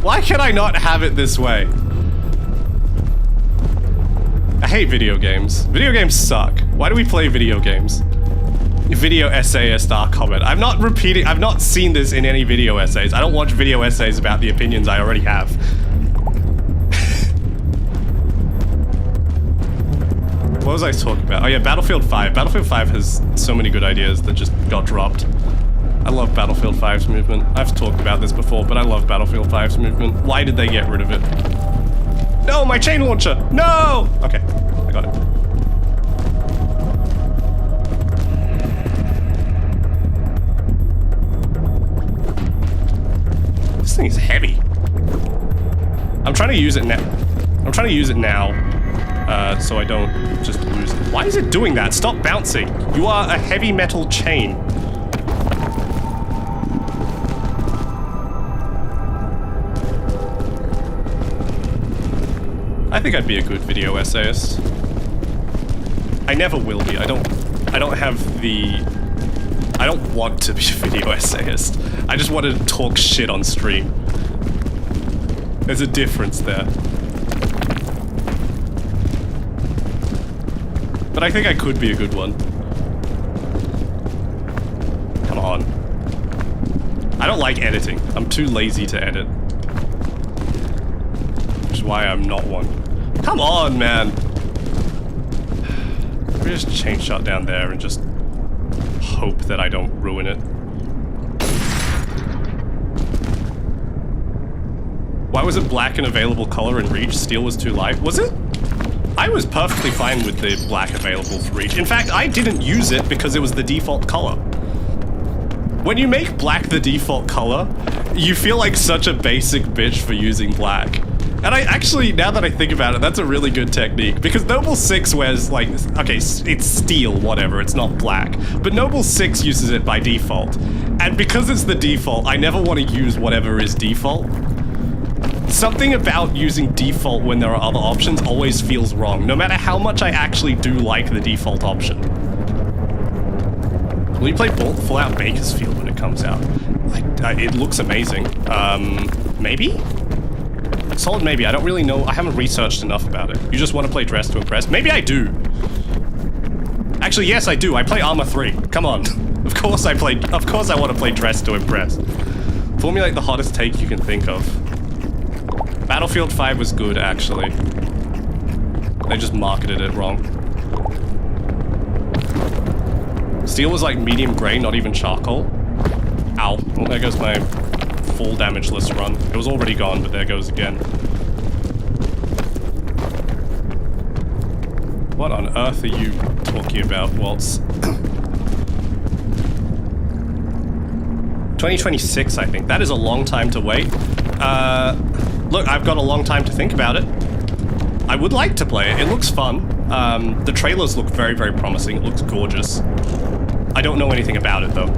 Why can I not have it this way? I hate video games. Video games suck. Why do we play video games? Video essayist comment. I've not seen this in any video essays. I don't watch video essays about the opinions I already have. What was I talking about? Oh yeah, Battlefield 5. Battlefield 5 has so many good ideas that just got dropped. I love Battlefield 5's movement. I've talked about this before, but I love Battlefield 5's movement. Why did they get rid of it? No, my chain launcher! No! Okay, I got it. This thing is heavy. I'm trying to use it now. So I don't just lose it. Why is it doing that? Stop bouncing. You are a heavy metal chain. I think I'd be a good video essayist. I never will be. I don't want to be a video essayist. I just want to talk shit on stream. There's a difference there. But I think I could be a good one. Come on. I don't like editing. I'm too lazy to edit. Which is why I'm not one. Come on, man! We just chain shot down there and just hope that I don't ruin it. Why was it black and available color in Reach? Steel was too light. Was it? I was perfectly fine with the black available for Reach. In fact, I didn't use it because it was the default color. When you make black the default color, you feel like such a basic bitch for using black. And I actually, now that I think about it, that's a really good technique. Because Noble 6 wears, like, okay, it's steel, whatever, it's not black. But Noble 6 uses it by default. And because it's the default, I never want to use whatever is default. Something about using default when there are other options always feels wrong, no matter how much I actually do like the default option. Will you play Fallout Bakersfield when it comes out? It looks amazing. Maybe? Solid maybe. I don't really know. I haven't researched enough about it. You just want to play Dress to Impress? Maybe I do. Actually, yes, I do. I play Armor 3. Come on. Of course I want to play Dress to Impress. Formulate the hottest take you can think of. Battlefield 5 was good, actually. They just marketed it wrong. Steel was like medium gray, not even charcoal. Ow. Well, there goes my full damageless run. It was already gone, but there goes again. What on earth are you talking about, Waltz? 2026, I think. That is a long time to wait. Look, I've got a long time to think about it. I would like to play it. It looks fun. The trailers look very, very promising. It looks gorgeous. I don't know anything about it, though.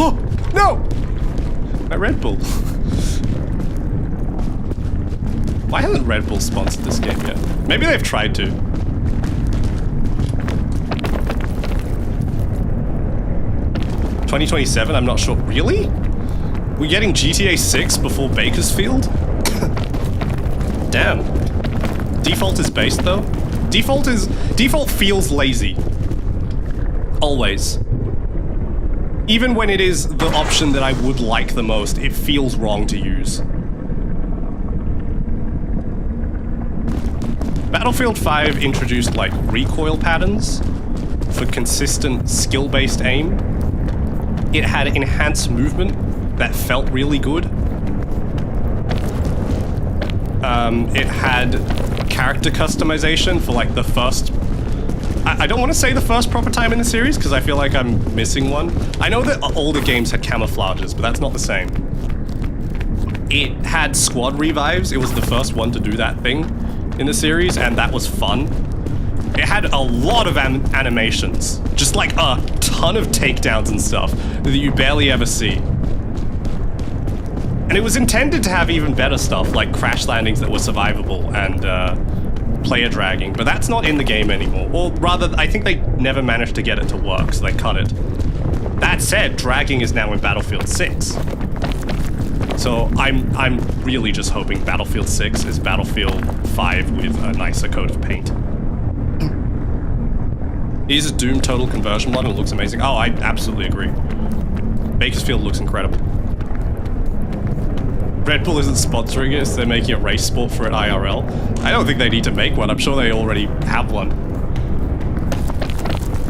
Oh, no! My Red Bull. Why hasn't Red Bull sponsored this game yet? Maybe they've tried to. $2027, I'm not sure. Really? We're getting GTA 6 before Bakersfield? God damn. Default is based though. Default feels lazy. Always. Even when it is the option that I would like the most, it feels wrong to use. Battlefield 5 introduced like recoil patterns for consistent skill-based aim. It had enhanced movement that felt really good. It had character customization for like the first... I don't want to say the first proper time in the series because I feel like I'm missing one. I know that older games had camouflages, but that's not the same. It had squad revives. It was the first one to do that thing in the series, and that was fun. It had a lot of animations, just like a ton of takedowns and stuff that you barely ever see. And it was intended to have even better stuff, like crash landings that were survivable and player dragging, but that's not in the game anymore. Or rather, I think they never managed to get it to work, so they cut it. That said, dragging is now in Battlefield 6. So I'm really just hoping Battlefield 6 is Battlefield 5 with a nicer coat of paint. Here's a Doom total conversion mod and it looks amazing. Oh, I absolutely agree. Bakersfield looks incredible. Red Bull isn't sponsoring it, so they're making a race sport for it IRL. I don't think they need to make one. I'm sure they already have one.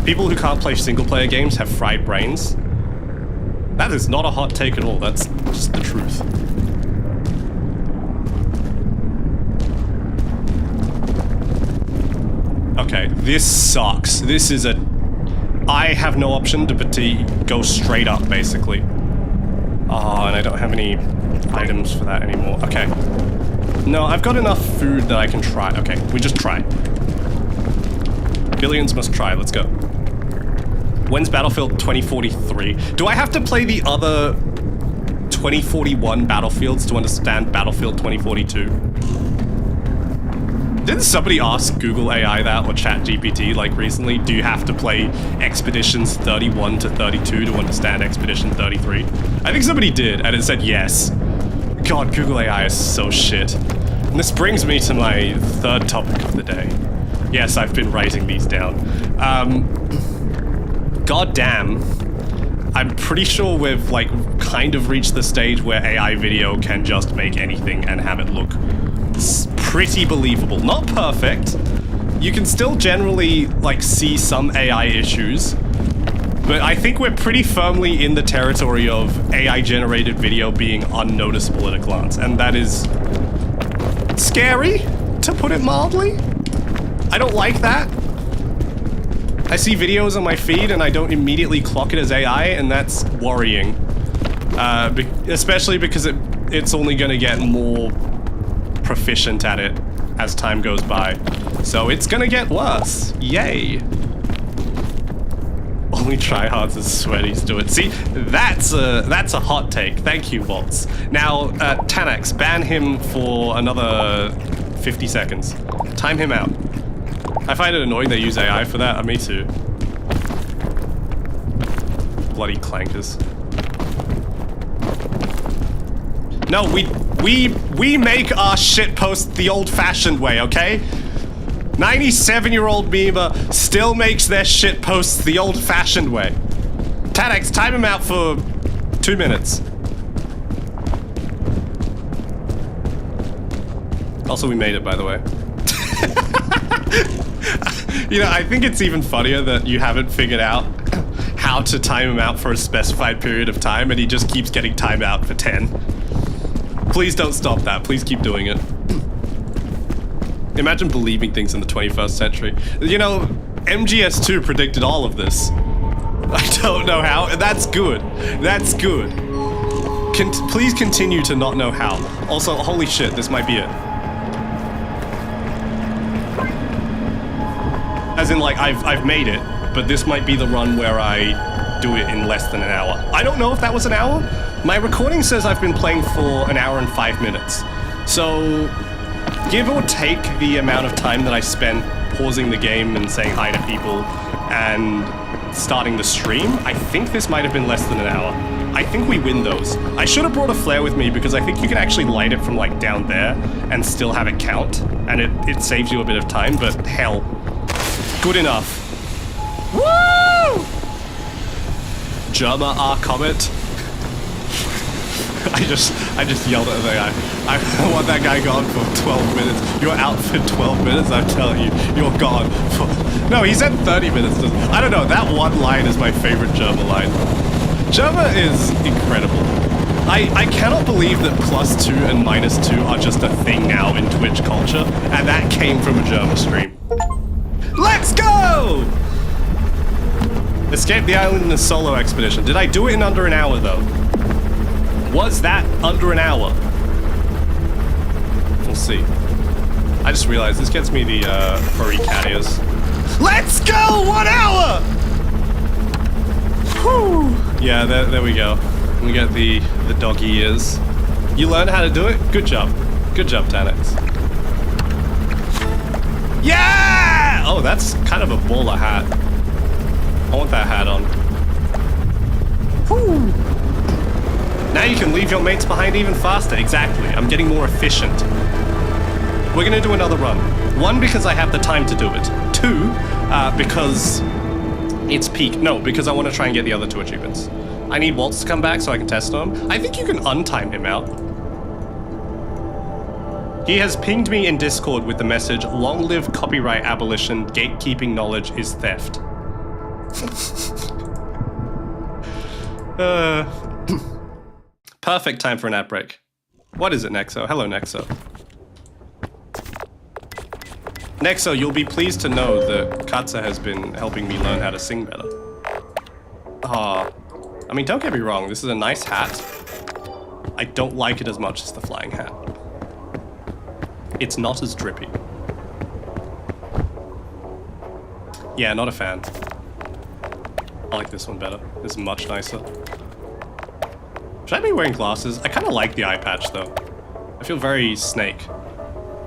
People who can't play single-player games have fried brains. That is not a hot take at all. That's just the truth. Okay, this sucks. This is a... I have no option to go straight up, basically. Oh, and I don't have any items for that anymore. Okay. No, I've got enough food that I can try. Okay, we just try. Billions must try. Let's go. When's Battlefield 2043? Do I have to play the other 2041 Battlefields to understand Battlefield 2042? Didn't somebody ask Google AI that or ChatGPT like recently? Do you have to play Expeditions 31 to 32 to understand Expedition 33? I think somebody did, and it said yes. God, Google AI is so shit. And this brings me to my third topic of the day. Yes, I've been writing these down. God damn. I'm pretty sure we've like kind of reached the stage where AI video can just make anything and have it look pretty believable. Not perfect. You can still generally like see some AI issues, but I think we're pretty firmly in the territory of AI generated video being unnoticeable at a glance, and that is scary, to put it mildly. I don't like that. I see videos on my feed and I don't immediately clock it as AI, and that's worrying. Especially because it's only going to get more proficient at it as time goes by. So it's gonna get worse. Yay. Only tryhards and sweaties do it. See, that's a hot take. Thank you, Waltz. Now, Tanax, ban him for another 50 seconds. Time him out. I find it annoying they use AI for that. Me too. Bloody clankers. No, we make our shitpost the old-fashioned way, okay? 97-year-old Mima still makes their shitposts the old-fashioned way. Tanax, time him out for 2 minutes. Also, we made it, by the way. You know, I think it's even funnier that you haven't figured out how to time him out for a specified period of time, and he just keeps getting timed out for 10. Please don't stop that. Please keep doing it. Imagine believing things in the 21st century. You know, MGS2 predicted all of this. I don't know how. That's good. That's good. Please continue to not know how. Also, holy shit, this might be it. As in, like, I've made it, but this might be the run where I do it in less than an hour. I don't know if that was an hour. My recording says I've been playing for an hour and 5 minutes. So, give or take the amount of time that I spent pausing the game and saying hi to people and starting the stream, I think this might have been less than an hour. I think we win those. I should have brought a flare with me because I think you can actually light it from like down there and still have it count, and it saves you a bit of time, but hell. Good enough. Woo! Germa R Comet. I just yelled at the guy. I want that guy gone for 12 minutes. You're out for 12 minutes, I'm telling you. You're gone for... No, he said 30 minutes. I don't know, that one line is my favorite Germa line. Germa is incredible. I cannot believe that +2 and -2 are just a thing now in Twitch culture, and that came from a Germa stream. Let's go! Escape the island in a solo expedition. Did I do it in under an hour, though? Was that under an hour? We'll see. I just realized this gets me the furry cat ears. Let's go! 1 hour! Whew. Yeah, there we go. We get the doggy ears. You learned how to do it? Good job. Good job, Tanix. Yeah! Oh, that's kind of a baller hat. I want that hat on. Whew. Now you can leave your mates behind even faster. Exactly. I'm getting more efficient. We're gonna do another run. 1, because I have the time to do it. 2, because it's peak. No, because I want to try and get the other 2 achievements. I need Waltz to come back so I can test him. I think you can untime him out. He has pinged me in Discord with the message, "Long live copyright abolition, gatekeeping knowledge is theft." Perfect time for an ad break. What is it, Nexo? Hello, Nexo. Nexo, you'll be pleased to know that Katza has been helping me learn how to sing better. I mean, don't get me wrong, this is a nice hat. I don't like it as much as the flying hat. It's not as drippy. Yeah, not a fan. I like this one better. This is much nicer. Should I be wearing glasses? I kind of like the eye patch, though. I feel very Snake.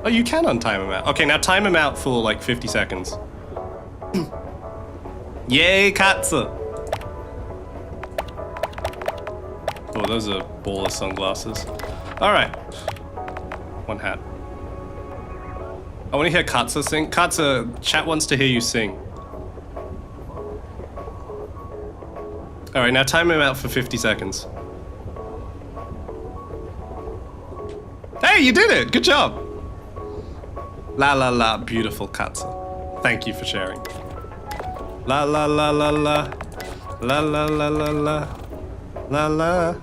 Oh, you can untime him out. Okay, now time him out for like 50 seconds. Yay, Katza! Oh, those are baller sunglasses. Alright. 1 hat. I want to hear Katza sing. Katza, chat wants to hear you sing. Alright, now time him out for 50 seconds. Hey, you did it! Good job! La la la, beautiful Katza. Thank you for sharing. La la la la la. La la la la la. La la.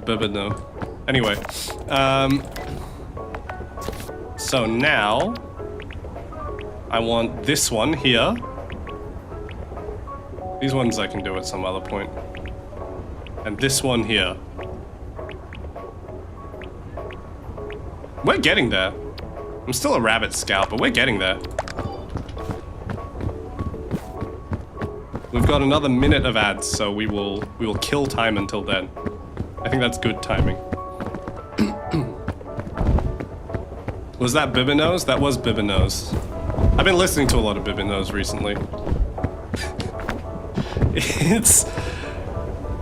But no. Anyway. So now... I want this one here. These ones I can do at some other point. And this one here. We're getting there. I'm still a rabbit scout, but we're getting there. We've got another minute of ads, so we will kill time until then. I think that's good timing. Was that Bibinos? That was Bibinos. I've been listening to a lot of Bibinos recently. It's...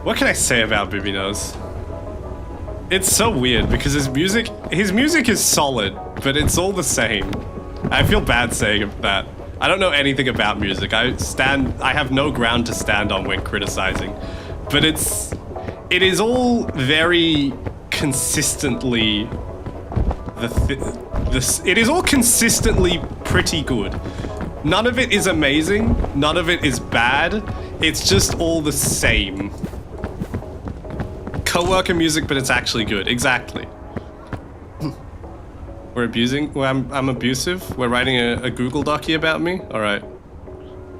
What can I say about Bibinos? It's so weird because his music is solid, but it's all the same. I feel bad saying that. I don't know anything about music. I have no ground to stand on when criticizing. But it is all very consistently it is all consistently pretty good. None of it is amazing, none of it is bad. It's just all the same. Co-worker music, but it's actually good. Exactly. We're abusing? Well, I'm abusive? We're writing a Google docie about me? Alright.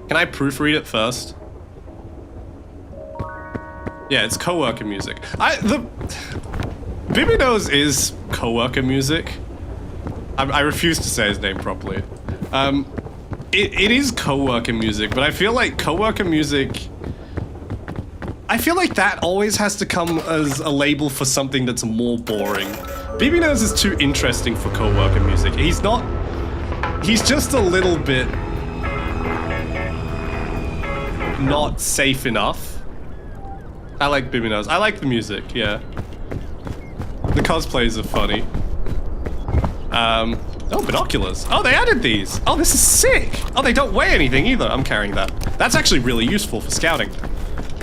Can I proofread it first? Yeah, it's co-worker music. Bibinos is co-worker music. I refuse to say his name properly. It is co-worker music, but I feel like co-worker music... I feel like that always has to come as a label for something that's more boring. Bibinos is too interesting for co-worker music. He's not... He's just a little bit... not safe enough. I like Biminos. I like the music, yeah. The cosplays are funny. Oh, binoculars. Oh, they added these. Oh, this is sick. Oh, they don't weigh anything either. I'm carrying that. That's actually really useful for scouting.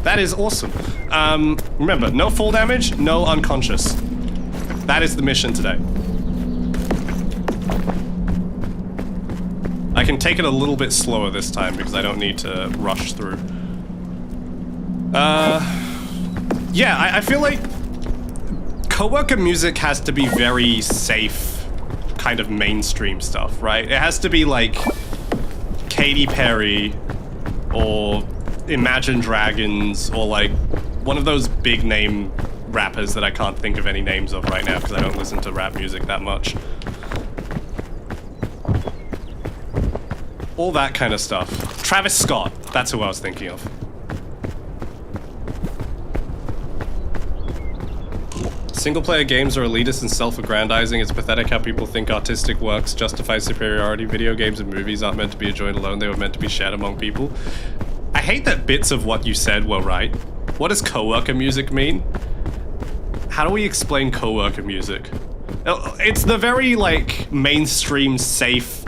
That is awesome. Remember, no fall damage, no unconscious. That is the mission today. I can take it a little bit slower this time because I don't need to rush through. Yeah, I feel like coworker music has to be very safe, kind of mainstream stuff, right? It has to be like Katy Perry or Imagine Dragons or like one of those big name rappers that I can't think of any names of right now because I don't listen to rap music that much. All that kind of stuff. Travis Scott, that's who I was thinking of. Single-player games are elitist and self-aggrandizing. It's pathetic how people think artistic works justify superiority. Video games and movies aren't meant to be enjoyed alone. They were meant to be shared among people. I hate that bits of what you said were right. What does coworker music mean? How do we explain coworker music? It's the very, like, mainstream, safe...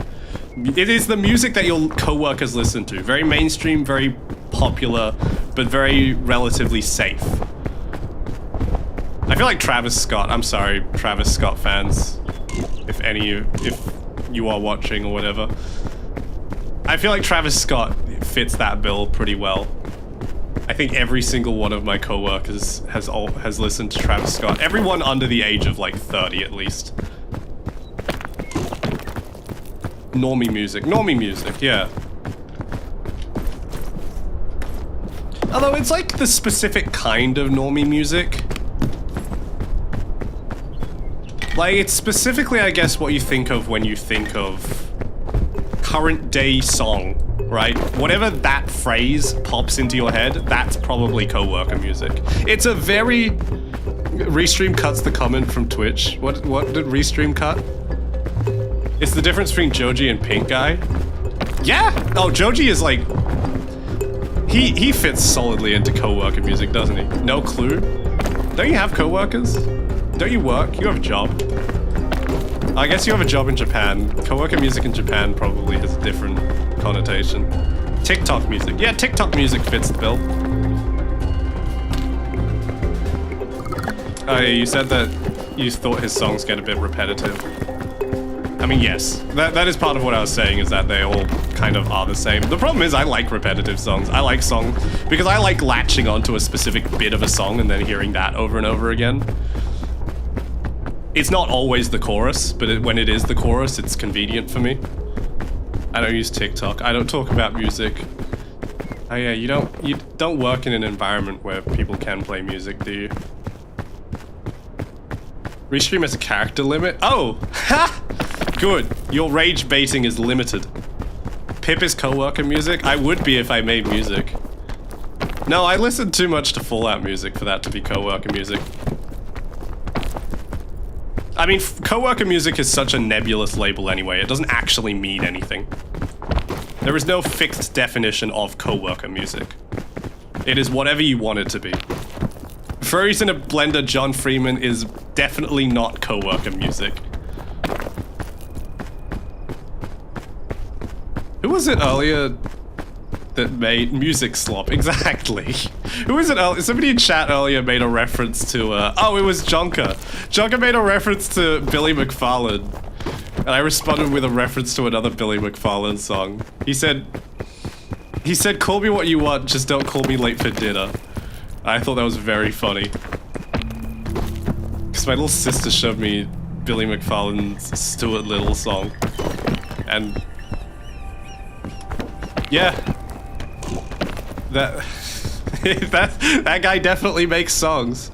It is the music that your coworkers listen to. Very mainstream, very popular, but very relatively safe. I feel like Travis Scott, I'm sorry, Travis Scott fans, if you are watching or whatever. I feel like Travis Scott fits that bill pretty well. I think every single one of my coworkers has listened to Travis Scott. Everyone under the age of like 30 at least. Normie music, yeah. Although it's like the specific kind of normie music. Like, it's specifically, I guess, what you think of when you think of current day song, right? Whatever that phrase pops into your head, that's probably coworker music. It's a very... Restream cuts the comment from Twitch. What did Restream cut? It's the difference between Joji and Pink Guy. Yeah! Oh, Joji is like... He fits solidly into coworker music, doesn't he? No clue? Don't you have coworkers? Don't you work? You have a job. I guess you have a job in Japan. Coworker music in Japan probably has a different connotation. TikTok music. Yeah, TikTok music fits the bill. Oh yeah, you said that you thought his songs get a bit repetitive. I mean, yes. That is part of what I was saying, is that they all kind of are the same. The problem is I like repetitive songs. I like songs because I like latching onto a specific bit of a song and then hearing that over and over again. It's not always the chorus, but when it is the chorus, it's convenient for me. I don't use TikTok. I don't talk about music. Oh yeah, you don't work in an environment where people can play music, do you? Restream has a character limit? Oh! Ha! Good. Your rage baiting is limited. Pip is coworker music? I would be if I made music. No, I listen too much to Fallout music for that to be coworker music. I mean, coworker music is such a nebulous label anyway. It doesn't actually mean anything. There is no fixed definition of coworker music. It is whatever you want it to be. Furries in a Blender John Freeman is definitely not coworker music. Who was it earlier that made music slop? Exactly. Who was it earlier? Somebody in chat earlier made a reference to, oh, it was Jonka. Jonka made a reference to Billy McFarlane. And I responded with a reference to another Billy McFarlane song. He said, call me what you want, just don't call me late for dinner. I thought that was very funny. Because my little sister showed me Billy McFarlane's Stuart Little song. And... yeah. That guy definitely makes songs.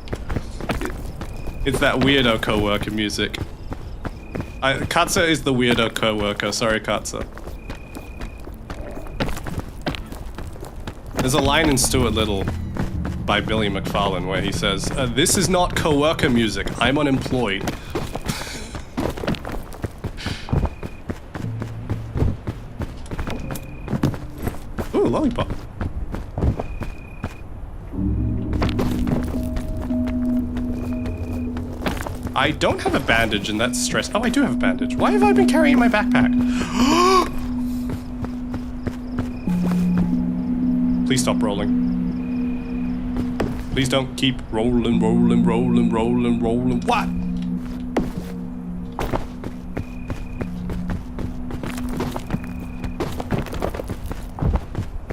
It's that weirdo coworker music. Katza is the weirdo coworker. Sorry, Katza. There's a line in Stuart Little by Billy McFarlane where he says, "This is not coworker music. I'm unemployed." Ooh, lollipop. I don't have a bandage, and that's stress. Oh, I do have a bandage. Why have I been carrying it in my backpack? Please stop rolling. Please don't keep rolling. What?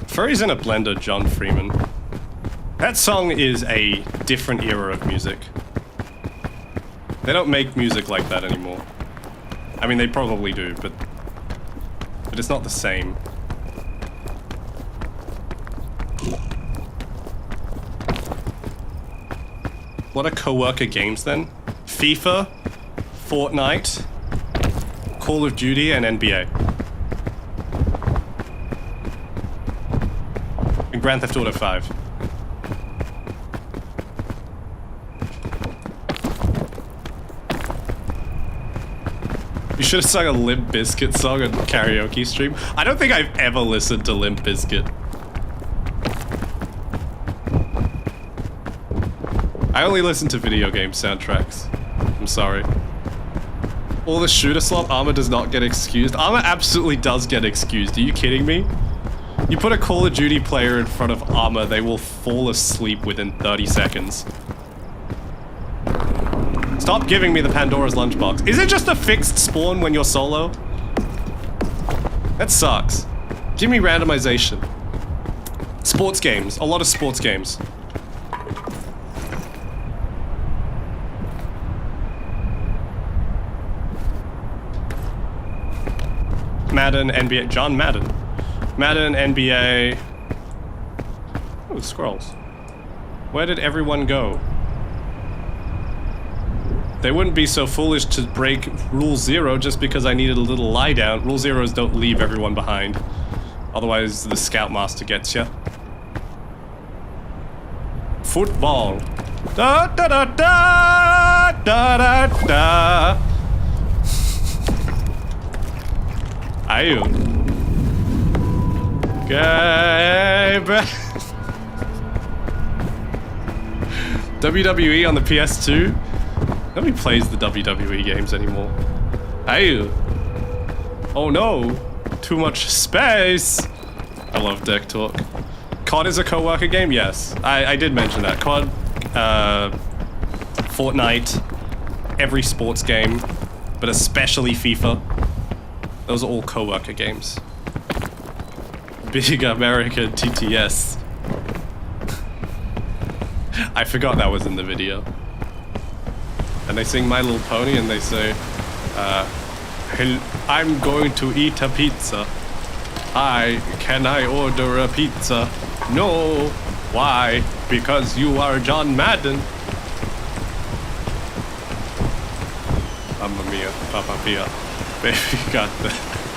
Furry's in a blender, John Freeman. That song is a different era of music. They don't make music like that anymore. I mean, they probably do, but it's not the same. What are co-worker games then? FIFA, Fortnite, Call of Duty, and NBA. And Grand Theft Auto 5. You should have sung a Limp Bizkit song on karaoke stream. I don't think I've ever listened to Limp Bizkit. I only listen to video game soundtracks. I'm sorry. All the shooter slot, Armor does not get excused. Armor absolutely does get excused. Are you kidding me? You put a Call of Duty player in front of Armor, they will fall asleep within 30 seconds. Stop giving me the Pandora's lunchbox. Is it just a fixed spawn when you're solo? That sucks. Give me randomization. Sports games. A lot of sports games. Madden, NBA. John Madden. Madden, NBA. Oh, scrolls. Where did everyone go? They wouldn't be so foolish to break Rule 0 just because I needed a little lie down. Rule 0s don't leave everyone behind. Otherwise, the Scoutmaster gets ya. Football. Da da da da da da da. Ayu. WWE on the PS2? Nobody plays the WWE games anymore. Ayu. Oh no. Too much space. I love Deck Talk. COD is a co-worker game? Yes. I did mention that. COD, Fortnite, every sports game, but especially FIFA. Those are all co-worker games. Big American TTS. I forgot that was in the video. And they sing My Little Pony and they say, I'm going to eat a pizza. Can I order a pizza? No. Why? Because you are John Madden. Mamma mia, Papa Pia. Baby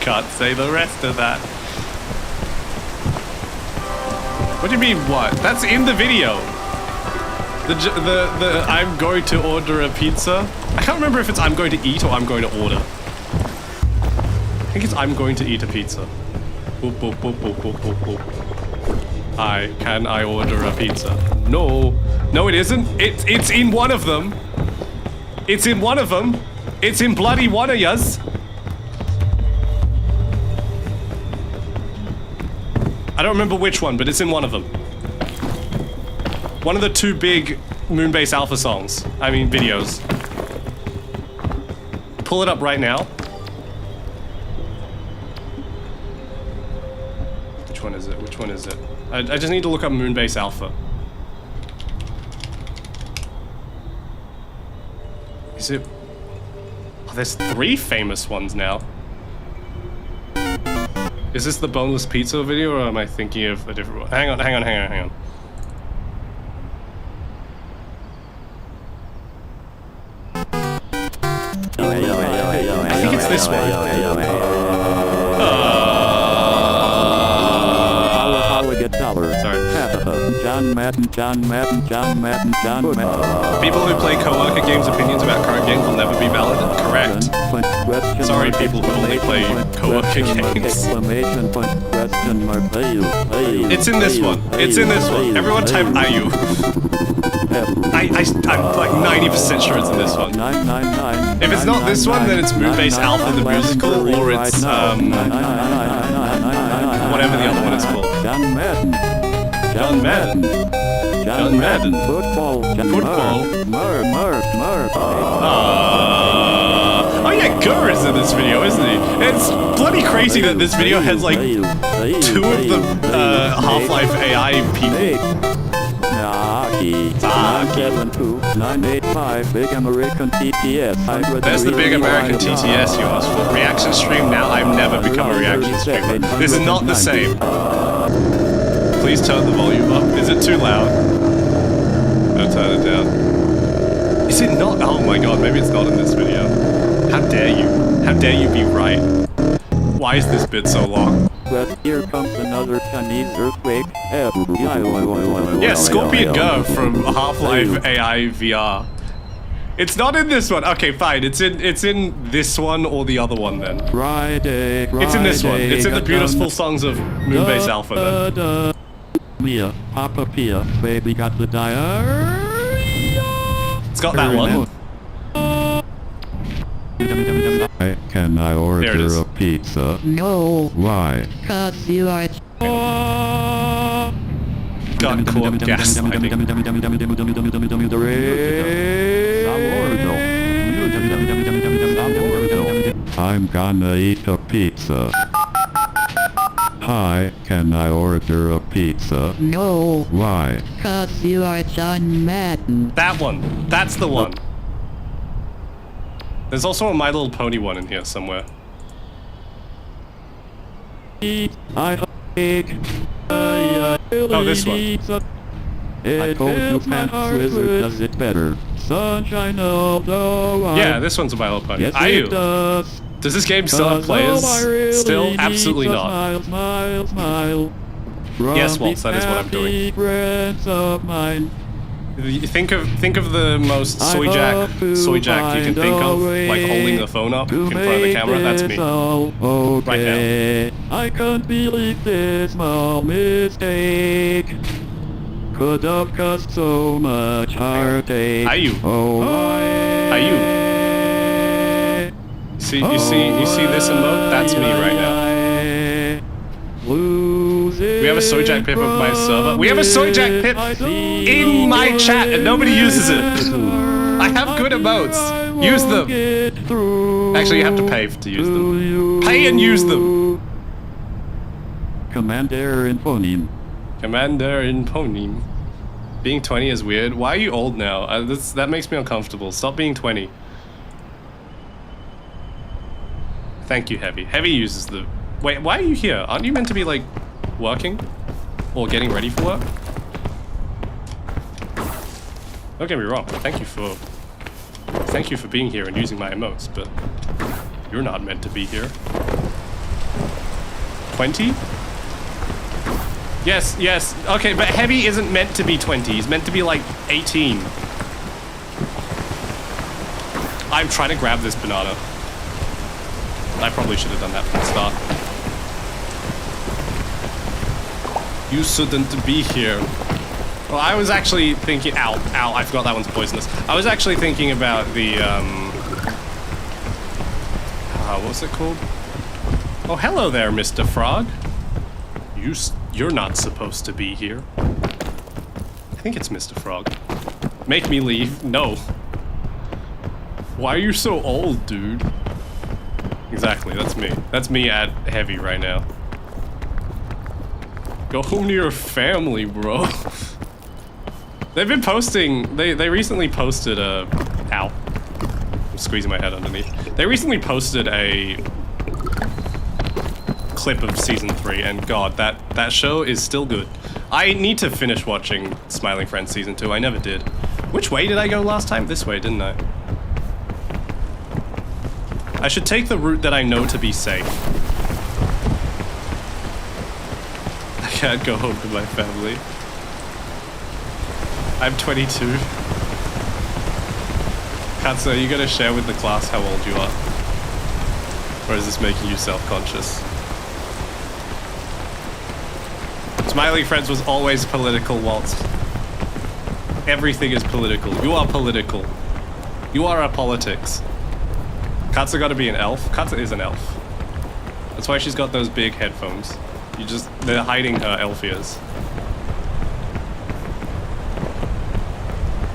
can't say the rest of that. What do you mean, what? That's in the video. The I'm going to order a pizza. I can't remember if it's I'm going to eat or I'm going to order. I think it's I'm going to eat a pizza. Boop, boop, boop, boop, boop, boop, boop. Can I order a pizza? No. No, it isn't. It's in one of them. It's in one of them. It's in bloody one of yas. I don't remember which one, but it's in one of them. One of the two big Moonbase Alpha songs. I mean, videos. Pull it up right now. Which one is it? Which one is it? I just need to look up Moonbase Alpha. Is it... Oh, there's 3 famous ones now. Is this the boneless pizza video, or am I thinking of a different one? Hang on. I think it's this one. Sorry. People who play co-worker games' opinions about current games will never be valid. Correct. Sorry, people who only play co-worker games. It's in this one. It's in this one. Everyone type IU. I'm like 90% sure it's in this one. If it's not this one, then it's Moonbase Alpha the musical, or it's whatever the other one is called. John Madden. Football. Oh yeah, Gurr is in this video, isn't he? It's bloody crazy that this video has like 2 of the Half-Life AI people. There's the big American TTS you asked for. Reaction stream? Now I've never become a reaction streamer. This is not the same. Please turn the volume up. Is it too loud? No, turn it down. Is it not? Oh my god, maybe it's not in this video. How dare you? How dare you be right? Why is this bit so long? But here comes another Chinese earthquake. Yeah, Scorpion Go from Half-Life AI VR. It's not in this one. Okay, fine. It's in this one or the other one then. Friday, it's in this one. It's in the beautiful songs of Moonbase Alpha then. Mia, Papa Pia, baby got the diarrhea. It's got that one. Can I order a pizza? No. Why? Cause you are... Got caught gaslighting. I'm gonna eat a pizza. Hi, can I order a pizza? No. Why? Cause you are John Madden. That one. That's the one. There's also a My Little Pony one in here somewhere. Oh, this one. I told you Pants Wizard does it better. Sunshine of the wild. Yeah, this one's a My Little Pony. Yes, Are you? it does. Does this game still have players? Still? Absolutely not. Smile. Yes, Waltz, that is what I'm doing. Of mine. Think of the most soy jack you can think of, like holding the phone up in front of the camera. That's me. Right now. I can't believe this small mistake could have caused so much heartache. Are you? Oh, Are you? You see this emote? That's me right now. We have a soy jack pip of my server. We have a soy jack pip in my chat and nobody uses it. I have good emotes. Use them. Actually, you have to pay to use them. Pay and use them. Commander in phoneme. Commander in phoneme. Being 20 is weird. Why are you old now? That makes me uncomfortable. Stop being 20. Thank you, Heavy. Heavy uses the... Wait, why are you here? Aren't you meant to be, like, working? Or getting ready for work? Don't get me wrong. Thank you for being here and using my emotes, but you're not meant to be here. 20? Yes. Okay, but Heavy isn't meant to be 20. He's meant to be, like, 18. I'm trying to grab this banana. I probably should have done that from the start. You shouldn't be here. Well, I was actually thinking... Ow, I forgot that one's poisonous. I was actually thinking about the, what was it called? Oh, hello there, Mr. Frog. You're not supposed to be here. I think it's Mr. Frog. Make me leave. No. Why are you so old, dude? Exactly, that's me. That's me at Heavy right now. Go home to your family, bro. They've been posting... They recently posted a... Ow. I'm squeezing my head underneath. They recently posted a clip of season 3, and god, that show is still good. I need to finish watching Smiling Friends season 2. I never did. Which way did I go last time? This way, didn't I? I should take the route that I know to be safe. I can't go home to my family. I'm 22. Katsu, you gotta share with the class how old you are. Or is this making you self-conscious? Smiling Friends was always political, Waltz. Everything is political. You are political. You are a politics. Katsu gotta be an elf. Katsu is an elf. That's why she's got those big headphones. They're hiding her elf ears.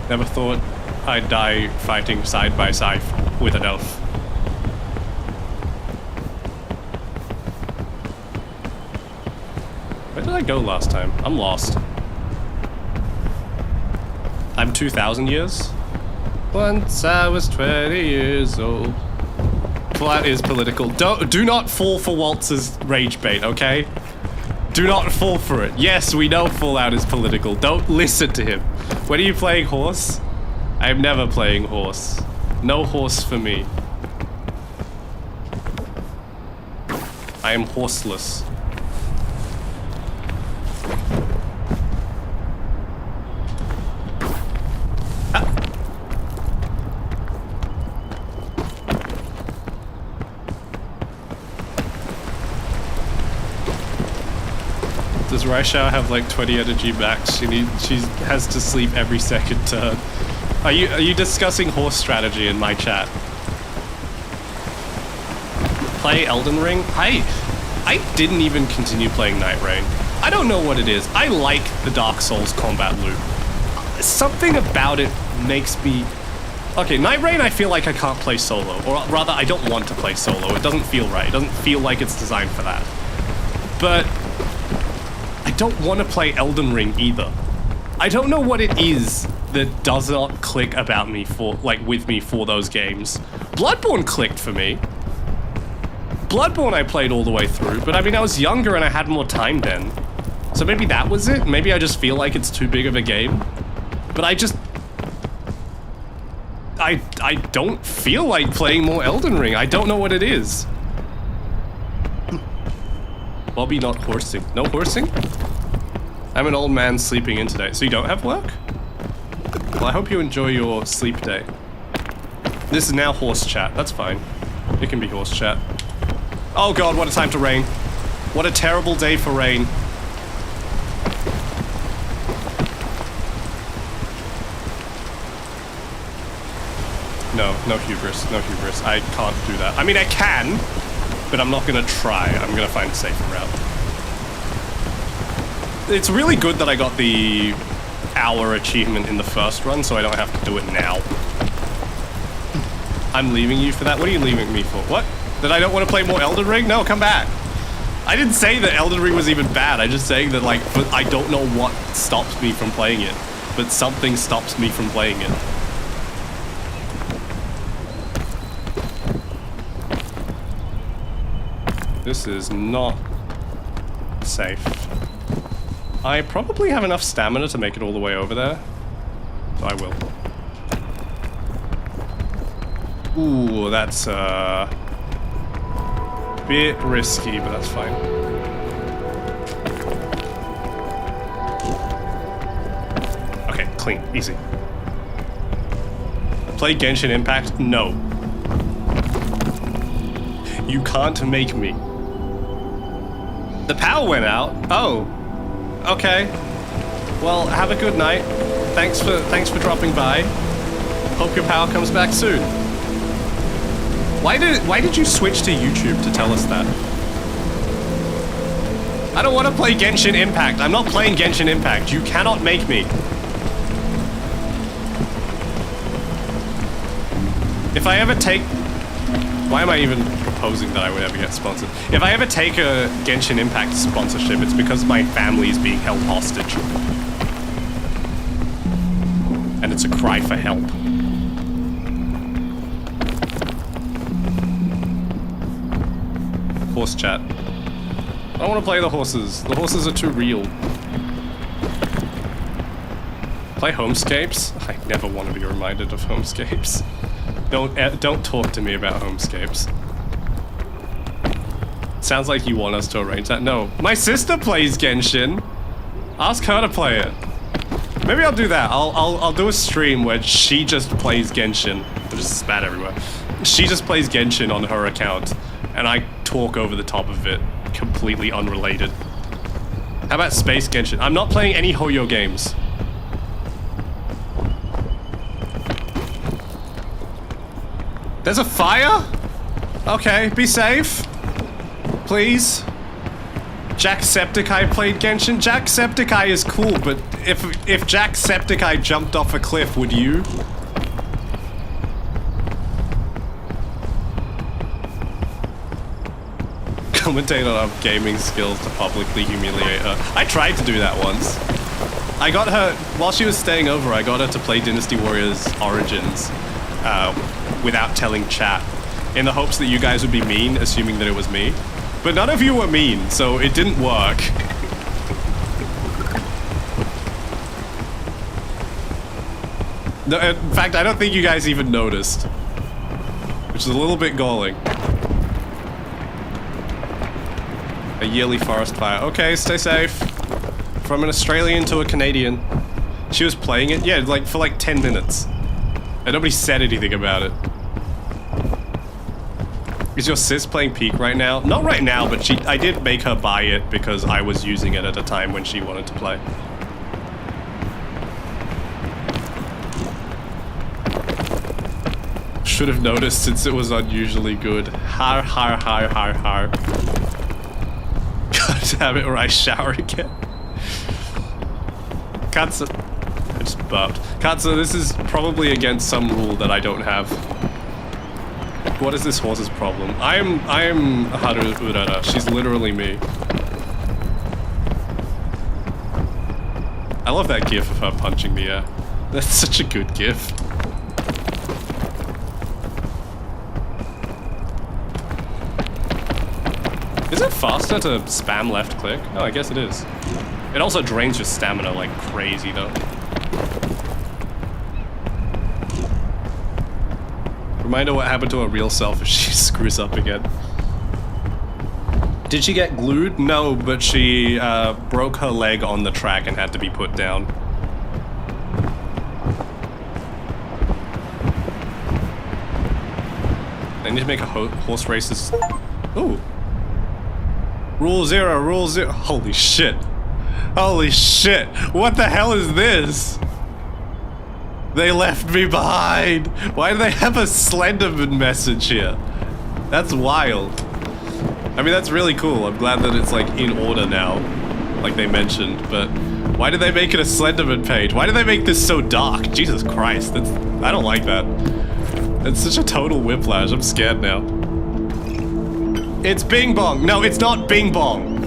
Never thought I'd die fighting side by side with an elf. Where did I go last time? I'm lost. I'm 2,000 years? Once I was 20 years old. Fallout is political. Do not fall for Waltz's rage bait, okay? Do not fall for it. Yes, we know Fallout is political. Don't listen to him. When are you playing horse? I am never playing horse. No horse for me. I am horseless. Does Raisha have like 20 energy max? She has to sleep every second turn. Are you discussing horse strategy in my chat? Play Elden Ring? I didn't even continue playing Night Rain. I don't know what it is. I like the Dark Souls combat loop. Something about it makes me... Okay, Night Rain I feel like I can't play solo. Or rather, I don't want to play solo. It doesn't feel right. It doesn't feel like it's designed for that. But... I don't want to play Elden Ring either. I don't know what it is that does not click about me with me for those games. Bloodborne clicked for me. Bloodborne I played all the way through, but I mean I was younger and I had more time then. So maybe that was it? Maybe I just feel like it's too big of a game. But I don't feel like playing more Elden Ring. I don't know what it is. Bobby not horsing. No horsing? I'm an old man sleeping in today. So you don't have work? Well, I hope you enjoy your sleep day. This is now horse chat. That's fine. It can be horse chat. Oh god, what a time to rain. What a terrible day for rain. No hubris. No hubris. I can't do that. I mean, I can, but I'm not gonna try. I'm gonna find a safer route. It's really good that I got the hour achievement in the first run, so I don't have to do it now. I'm leaving you for that? What are you leaving me for? What? That I don't want to play more Elden Ring? No, come back. I didn't say that Elden Ring was even bad. I'm just saying that, like, I don't know what stops me from playing it, but something stops me from playing it. This is not safe. I probably have enough stamina to make it all the way over there. So I will. Ooh, that's a bit risky, but that's fine. Okay, clean, easy. Play Genshin Impact? No. You can't make me. The power went out? Oh. Okay. Well, have a good night. Thanks for dropping by. Hope your power comes back soon. Why did you switch to YouTube to tell us that? I don't want to play Genshin Impact. I'm not playing Genshin Impact. You cannot make me. If I ever take... Why am I even proposing that I would ever get sponsored? If I ever take a Genshin Impact sponsorship, it's because my family is being held hostage. And it's a cry for help. Horse chat. I don't want to play the horses. The horses are too real. Play Homescapes? I never want to be reminded of Homescapes. Don't talk to me about Homescapes. Sounds like you want us to arrange that. No. My sister plays Genshin. Ask her to play it. Maybe I'll do that. I'll do a stream where she just plays Genshin. There's just spat everywhere. She just plays Genshin on her account, and I talk over the top of it, completely unrelated. How about Space Genshin? I'm not playing any Hoyo games. There's a fire? Okay, be safe. Please. Jacksepticeye played Genshin? Jacksepticeye is cool, but if Jacksepticeye jumped off a cliff, would you? Commentate on her gaming skills to publicly humiliate her. I tried to do that once. I got her, while she was staying over, I got her to play Dynasty Warriors Origins without telling chat, in the hopes that you guys would be mean, assuming that it was me. But none of you were mean, so it didn't work. No, in fact, I don't think you guys even noticed. Which is a little bit galling. A yearly forest fire. Okay, stay safe. From an Australian to a Canadian. She was playing it, yeah, like for like 10 minutes. And nobody said anything about it. Is your sis playing Peak right now? Not right now, but I did make her buy it because I was using it at a time when she wanted to play. Should have noticed since it was unusually good. Har har har har har. God damn it, or I shower again. Katsu. I just burped. Katsu, this is probably against some rule that I don't have. What is this horse's problem? I am Haru Urara. She's literally me. I love that gif of her punching the air. That's such a good gif. Is it faster to spam left click? Oh, I guess it is. It also drains your stamina like crazy though. Reminder what happened to her real self if she screws up again. Did she get glued? No, but she broke her leg on the track and had to be put down. I need to make a horse races. Ooh. Rule 0, rule 0. Holy shit. Holy shit. What the hell is this? They left me behind. Why do they have a Slenderman message here? That's wild. I mean, that's really cool. I'm glad that it's like in order now, like they mentioned, but why did they make it a Slenderman page? Why did they make this so dark? Jesus Christ, I don't like that. It's such a total whiplash. I'm scared now. It's Bing Bong. No, it's not Bing Bong.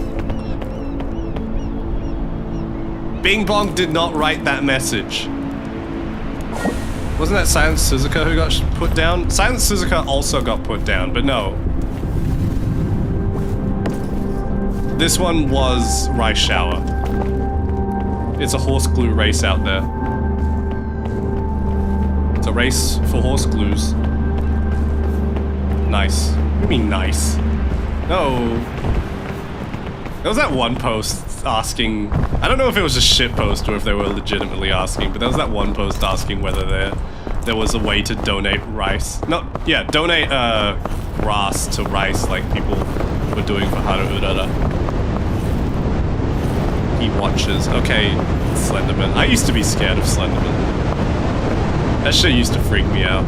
Bing Bong did not write that message. Wasn't that Silent Suzuka who got put down? Silent Suzuka also got put down, but no. This one was Rice Shower. It's a horse glue race out there. It's a race for horse glues. Nice. What do you mean nice? No. There was that one post asking... I don't know if it was a shit post or if they were legitimately asking, but there was that one post asking whether there was a way to donate rice. No, yeah, donate grass to rice like people were doing for Haru Urara. He watches. Okay, Slenderman. I used to be scared of Slenderman. That shit used to freak me out.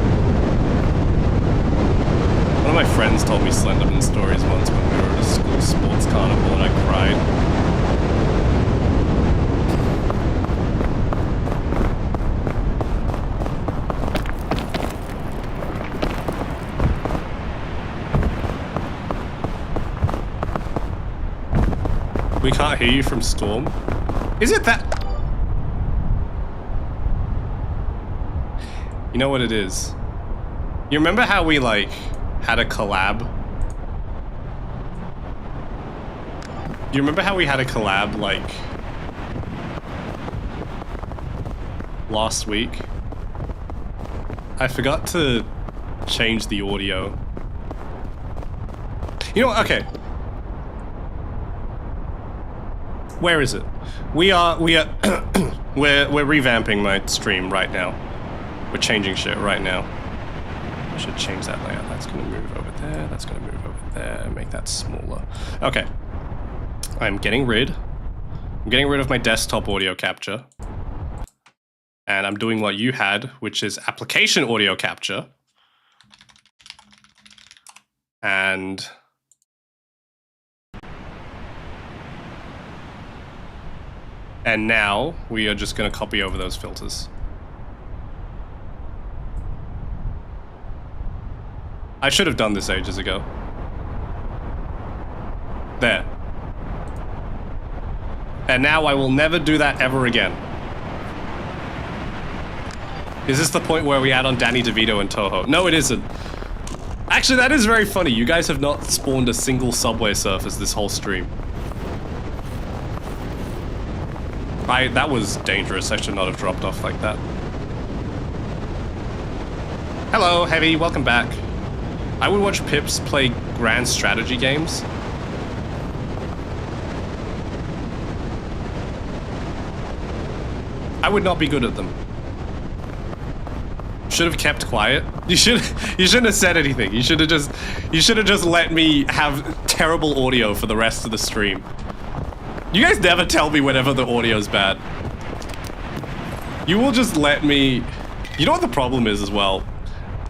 One of my friends told me Slenderman stories once when we were at a school sports carnival and I cried. We can't hear you from Storm. Is it that? You know what it is? You remember how we like had a collab? You remember how we had a collab like last week? I forgot to change the audio. You know what? Okay. Where is it? We are We're revamping my stream right now. We're changing shit right now. I should change that layout. That's gonna move over there. That's gonna move over there. Make that smaller. Okay. I'm getting rid of my desktop audio capture. And I'm doing what you had, which is application audio capture. And now we are just going to copy over those filters. I should have done this ages ago. There. And now I will never do that ever again. Is this the point where we add on Danny DeVito and Toho? No, it isn't. Actually, that is very funny. You guys have not spawned a single subway surface this whole stream. That was dangerous. I should not have dropped off like that. Hello, Heavy. Welcome back. I would watch Pips play grand strategy games. I would not be good at them. Should have kept quiet. You shouldn't have said anything. You should have just let me have terrible audio for the rest of the stream. You guys never tell me whenever the audio's bad. You will just let me... You know what the problem is as well?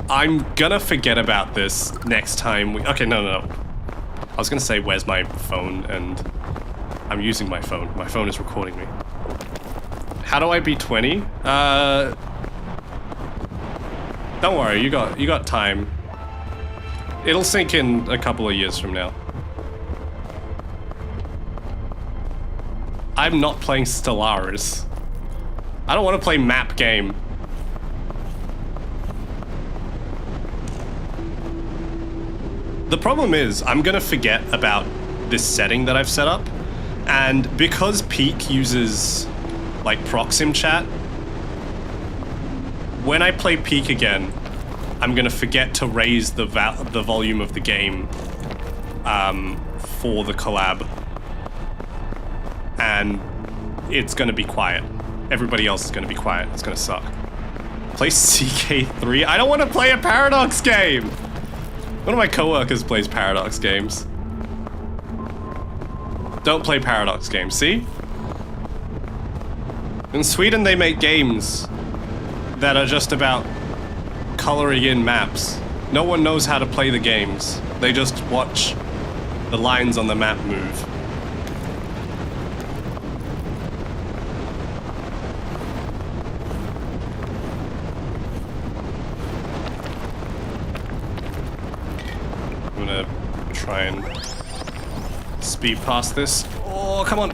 I'm gonna forget about this next time we... Okay, no. I was gonna say, where's my phone? And I'm using my phone. My phone is recording me. How do I be 20? Don't worry, you got time. It'll sink in a couple of years from now. I'm not playing Stellaris. I don't want to play map game. The problem is, I'm gonna forget about this setting that I've set up, and because Peak uses like Proxim chat, when I play Peak again, I'm gonna forget to raise the volume of the game for the collab, and it's gonna be quiet. Everybody else is gonna be quiet. It's gonna suck. Play CK3? I don't want to play a Paradox game! One of my coworkers plays Paradox games. Don't play Paradox games, see? In Sweden they make games that are just about coloring in maps. No one knows how to play the games. They just watch the lines on the map move. I'm gonna try and speed past this. Oh, come on.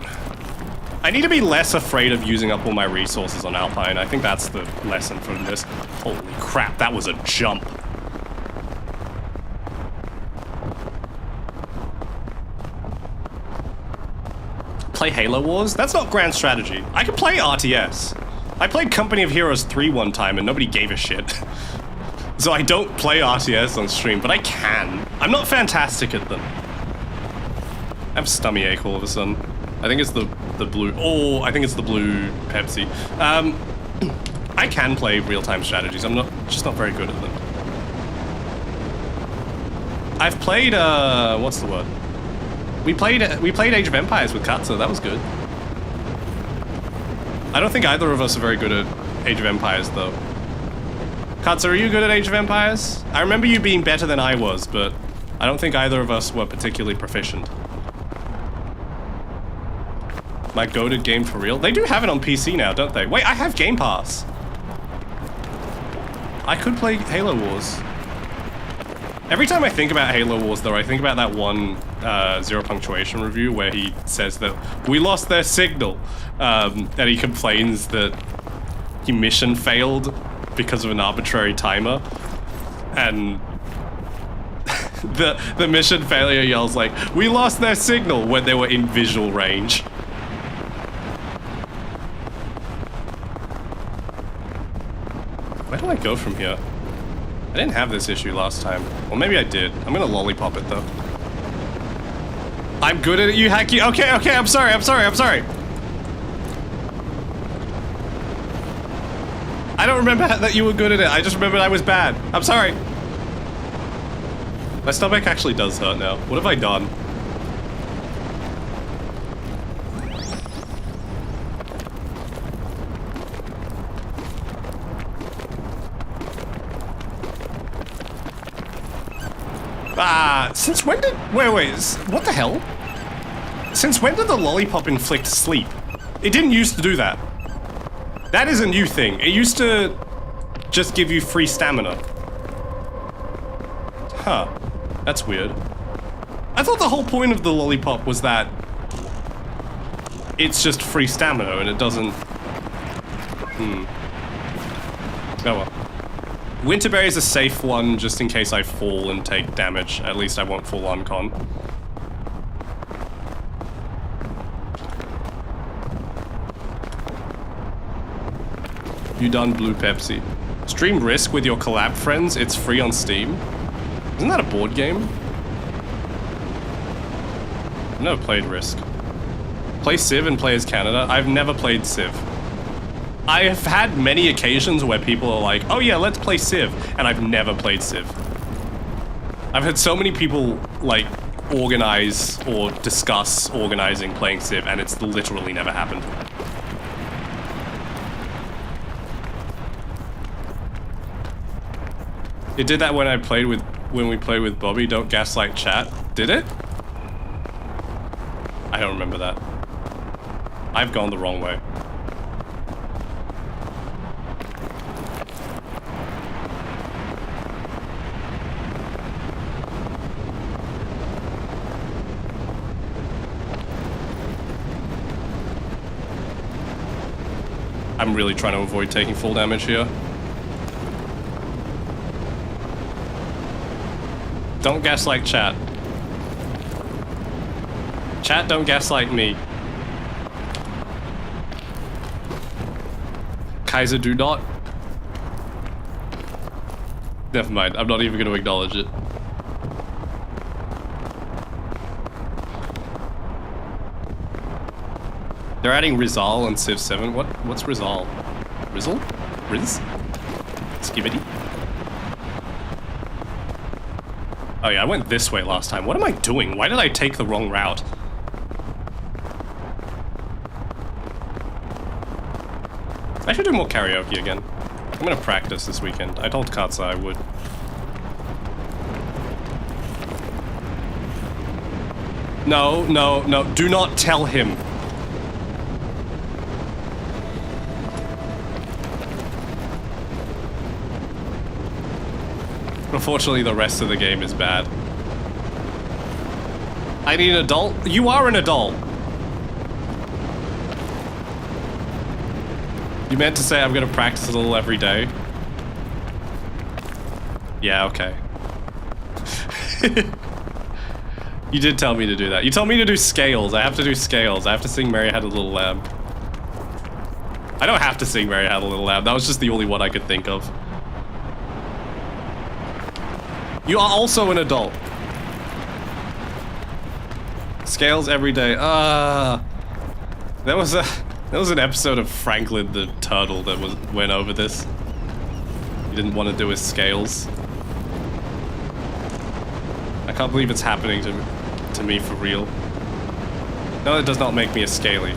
I need to be less afraid of using up all my resources on Alpine. I think that's the lesson from this. Holy crap, that was a jump. Play Halo Wars? That's not grand strategy. I can play RTS. I played Company of Heroes 3 one time and nobody gave a shit. So I don't play RTS on stream, but I can. I'm not fantastic at them. I have stomach ache all of a sudden. I think it's the blue... Oh, I think it's the blue Pepsi. I can play real-time strategies. I'm just not very good at them. I've played, what's the word? We played Age of Empires with Katza. That was good. I don't think either of us are very good at Age of Empires, though. Katza, are you good at Age of Empires? I remember you being better than I was, but I don't think either of us were particularly proficient. My goated game for real? They do have it on PC now, don't they? Wait, I have Game Pass. I could play Halo Wars. Every time I think about Halo Wars, though, I think about that one Zero Punctuation review where he says that we lost their signal, and he complains that he mission failed because of an arbitrary timer, and the mission failure yells like, we lost their signal, when they were in visual range. Where do I go from here? I didn't have this issue last time. Well, maybe I did. I'm gonna lollipop it, though. I'm good at it, you hacky. Okay, I'm sorry. remember that you were good at it. I just remembered I was bad. I'm sorry. My stomach actually does hurt now. What have I done? Since when did... Wait, what the hell? Since when did the lollipop inflict sleep? It didn't used to do that. That is a new thing. It used to just give you free stamina. Huh. That's weird. I thought the whole point of the lollipop was that it's just free stamina and it doesn't... Oh well. Winterberry is a safe one just in case I fall and take damage. At least I won't fall on con. You done Blue Pepsi. Stream Risk with your collab friends. It's free on Steam. Isn't that a board game? I've never played Risk. Play Civ and play as Canada. I've never played Civ. I have had many occasions where people are like, oh yeah, let's play Civ, and I've never played Civ. I've had so many people, like, organize or discuss organizing playing Civ, and it's literally never happened. It did that when we played with Bobby, Don't Gaslight Chat. Did it? I don't remember that. I've gone the wrong way. I'm really trying to avoid taking full damage here. Don't gaslight chat. Chat, don't gaslight me. Kaiser, do not. Never mind, I'm not even going to acknowledge it. They're adding Rizal and Civ 7. What's Rizal? Rizzle? Riz? Skibbity? Oh yeah, I went this way last time. What am I doing? Why did I take the wrong route? I should do more karaoke again. I'm gonna practice this weekend. I told Katsa I would. No, no, no. Do not tell him. Unfortunately, the rest of the game is bad. I need an adult? You are an adult! You meant to say I'm gonna practice a little every day? Yeah, okay. You did tell me to do that. You told me to do scales. I have to do scales. I have to sing Mary Had a Little Lamb. I don't have to sing Mary Had a Little Lamb. That was just the only one I could think of. You are also an adult. Scales every day. There was an episode of Franklin the Turtle that went over this. He didn't want to do his scales. I can't believe it's happening to me for real. No, it does not make me a scaly.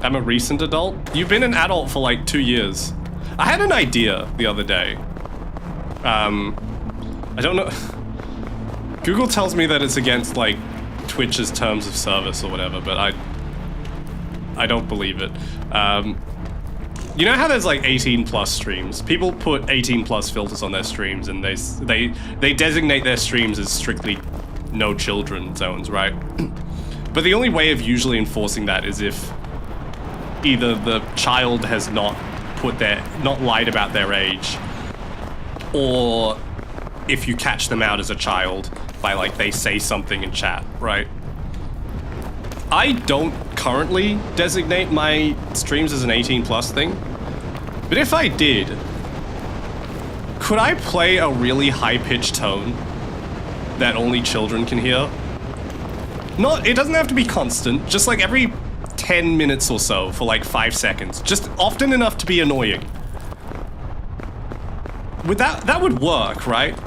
I'm a recent adult? You've been an adult for like 2 years. I had an idea the other day. I don't know. Google tells me that it's against like Twitch's terms of service or whatever, but I don't believe it. You know how there's like 18 plus streams? People put 18 plus filters on their streams and they designate their streams as strictly no children zones, right? But the only way of usually enforcing that is if either the child has not lied about their age, or if you catch them out as a child by like they say something in chat, right? I don't currently designate my streams as an 18 plus thing, but if I did, could I play a really high-pitched tone that only children can hear. It doesn't have to be constant, just like every 10 minutes or so for like 5 seconds. Just often enough to be annoying. That would work, right?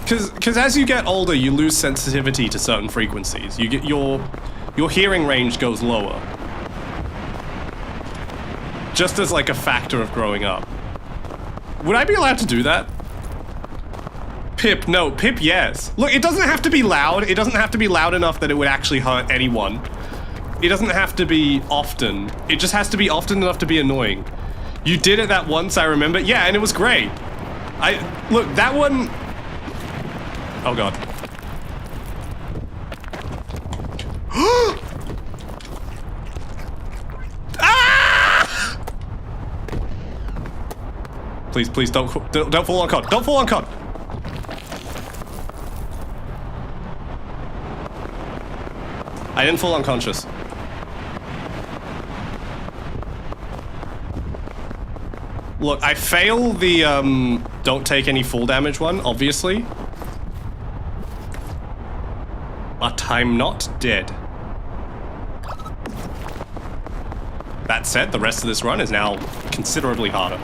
Because as you get older, you lose sensitivity to certain frequencies. You get your hearing range goes lower. Just as like a factor of growing up. Would I be allowed to do that? Pip, no. Pip, yes. Look, it doesn't have to be loud. It doesn't have to be loud enough that it would actually hurt anyone. It doesn't have to be often. It just has to be often enough to be annoying. You did it that once, I remember. Yeah, and it was great. Look, that one... Oh, God. Ah! Please, don't fall on COD. Don't fall on COD. I didn't fall unconscious. Look, I fail the, don't take any fall damage one, obviously. But I'm not dead. That said, the rest of this run is now considerably harder.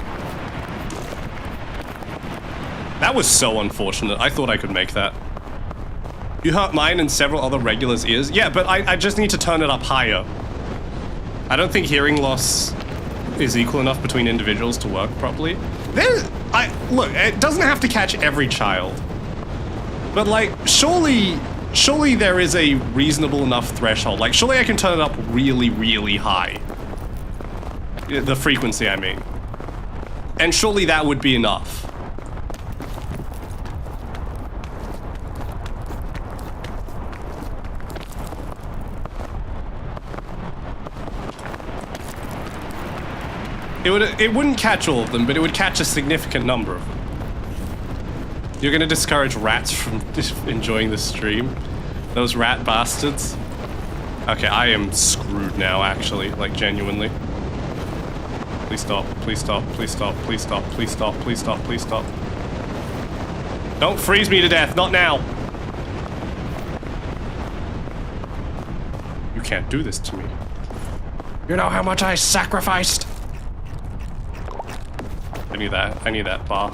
That was so unfortunate. I thought I could make that. You hurt mine and several other regulars' ears. Yeah, but I just need to turn it up higher. I don't think hearing loss is equal enough between individuals to work properly. Look, it doesn't have to catch every child. But like, surely there is a reasonable enough threshold. Like, surely I can turn it up really, really high. The frequency, I mean. And surely that would be enough. It wouldn't catch all of them, but it would catch a significant number of them. You're gonna discourage rats from enjoying the stream? Those rat bastards? Okay, I am screwed now, actually, like genuinely. Please stop, please stop, please stop, please stop, please stop, please stop, please stop. Don't freeze me to death, not now! You can't do this to me. You know how much I sacrificed? I need that bar.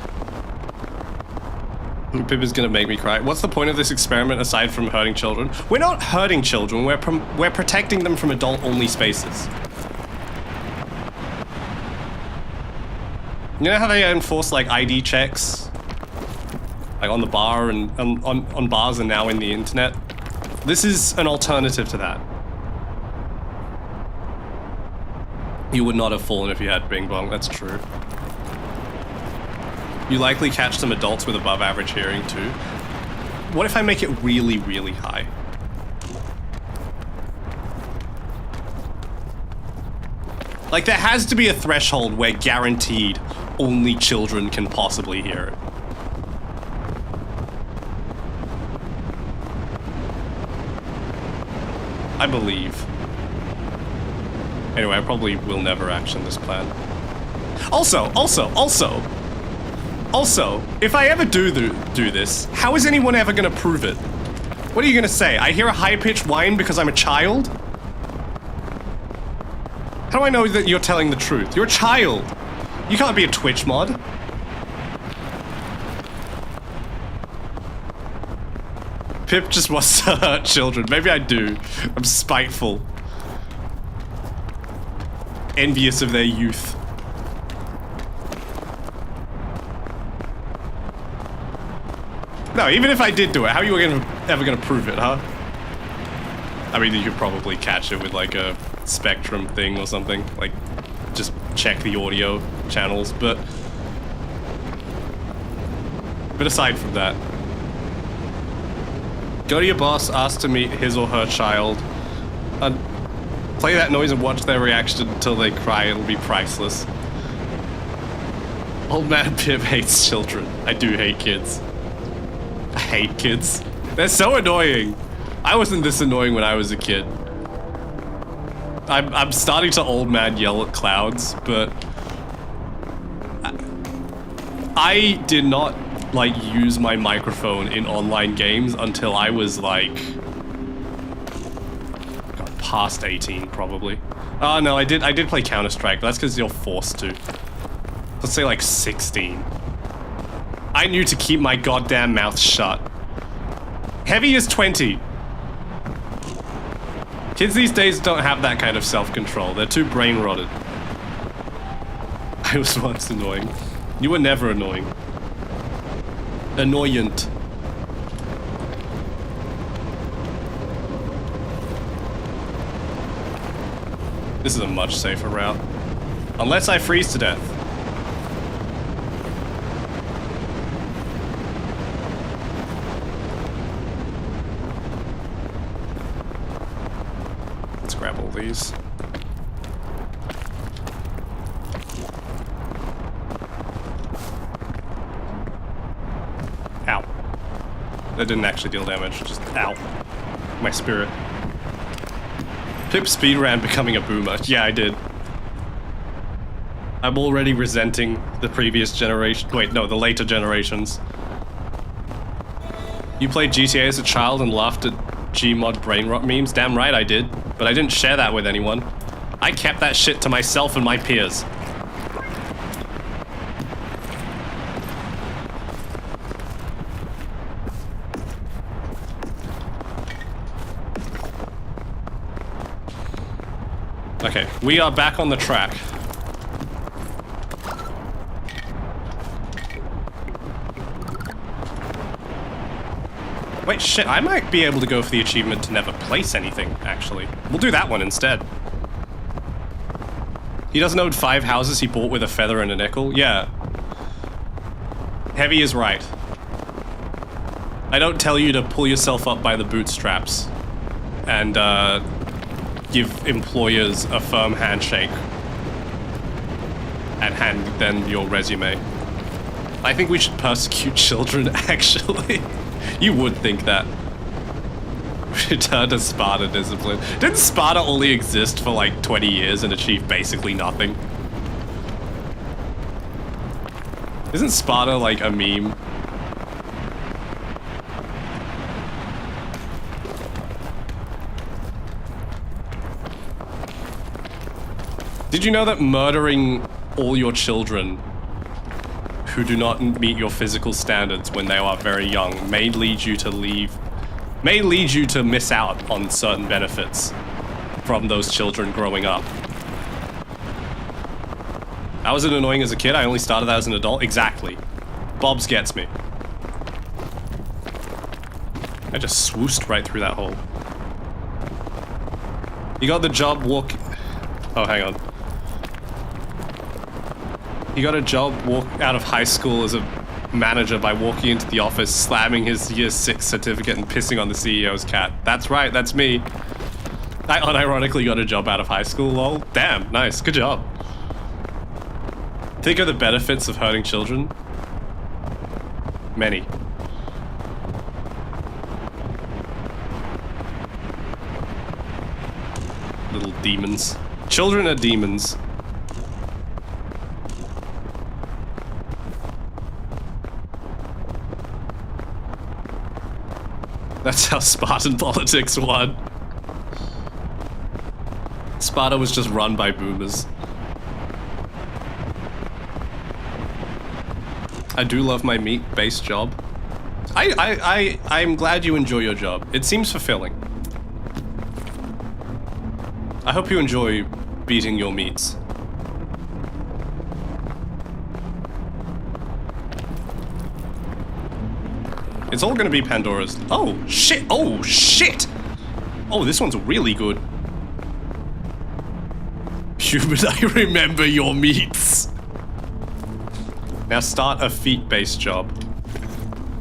Pip is gonna make me cry. What's the point of this experiment aside from hurting children? We're not hurting children, we're protecting them from adult-only spaces. You know how they enforce like ID checks? Like on the bar and on bars and now in the internet? This is an alternative to that. You would not have fallen if you had Bing Bong, that's true. You likely catch some adults with above average hearing too. What if I make it really, really high? Like, there has to be a threshold where guaranteed only children can possibly hear it. I believe. Anyway, I probably will never action this plan. Also, if I ever do this, how is anyone ever gonna prove it? What are you gonna say? I hear a high-pitched whine because I'm a child? How do I know that you're telling the truth? You're a child. You can't be a Twitch mod. Pip just wants to hurt children. Maybe I do. I'm spiteful. Envious of their youth. No, even if I did do it, how are you ever gonna prove it, huh? I mean, you could probably catch it with like a Spectrum thing or something. Like, just check the audio channels, but aside from that, go to your boss, ask to meet his or her child, and play that noise and watch their reaction until they cry. It'll be priceless. Old man Pip hates children. I do hate kids. I hate kids. They're so annoying. I wasn't this annoying when I was a kid. I'm starting to old man yell at clouds, but I did not like use my microphone in online games until I was like past 18 probably. Oh no, I did play Counter-Strike, but that's because you're forced to. Let's say like 16. I knew to keep my goddamn mouth shut. Heavy is 20. Kids these days don't have that kind of self-control. They're too brain-rotted. I was once annoying. You were never annoying. Annoyant. This is a much safer route. Unless I freeze to death. Let's grab all these. Ow. That didn't actually deal damage, just ow. My spirit. Pip speedran becoming a boomer. Yeah, I did. I'm already resenting the previous generation. Wait, no, the later generations. You played GTA as a child and laughed at Gmod brainrot memes? Damn right I did. But I didn't share that with anyone. I kept that shit to myself and my peers. Okay, we are back on the track. Wait, shit, I might be able to go for the achievement to never place anything, actually. We'll do that one instead. He doesn't own 5 houses he bought with a feather and a nickel? Yeah. Heavy is right. I don't tell you to pull yourself up by the bootstraps and, give employers a firm handshake and hand them your resume. I think we should persecute children, actually. You would think that. Return to Sparta discipline. Didn't Sparta only exist for like 20 years and achieve basically nothing? Isn't Sparta like a meme? Did you know that murdering all your children who do not meet your physical standards when they are very young may lead you to miss out on certain benefits from those children growing up? I wasn't annoying as a kid, I only started that as an adult. Exactly. Bob's gets me. I just swooshed right through that hole. You got the job Oh, hang on. He got a job out of high school as a manager by walking into the office, slamming his year 6 certificate and pissing on the CEO's cat. That's right, that's me. I unironically got a job out of high school, lol. Damn, nice, good job. Think of the benefits of hurting children? Many. Little demons. Children are demons. That's how Spartan politics won. Sparta was just run by boomers. I do love my meat-based job. I'm glad you enjoy your job. It seems fulfilling. I hope you enjoy beating your meats. It's all gonna be Pandora's. Oh, shit! Oh, shit! Oh, this one's really good. Human, I remember your meats. Now start a feet-based job.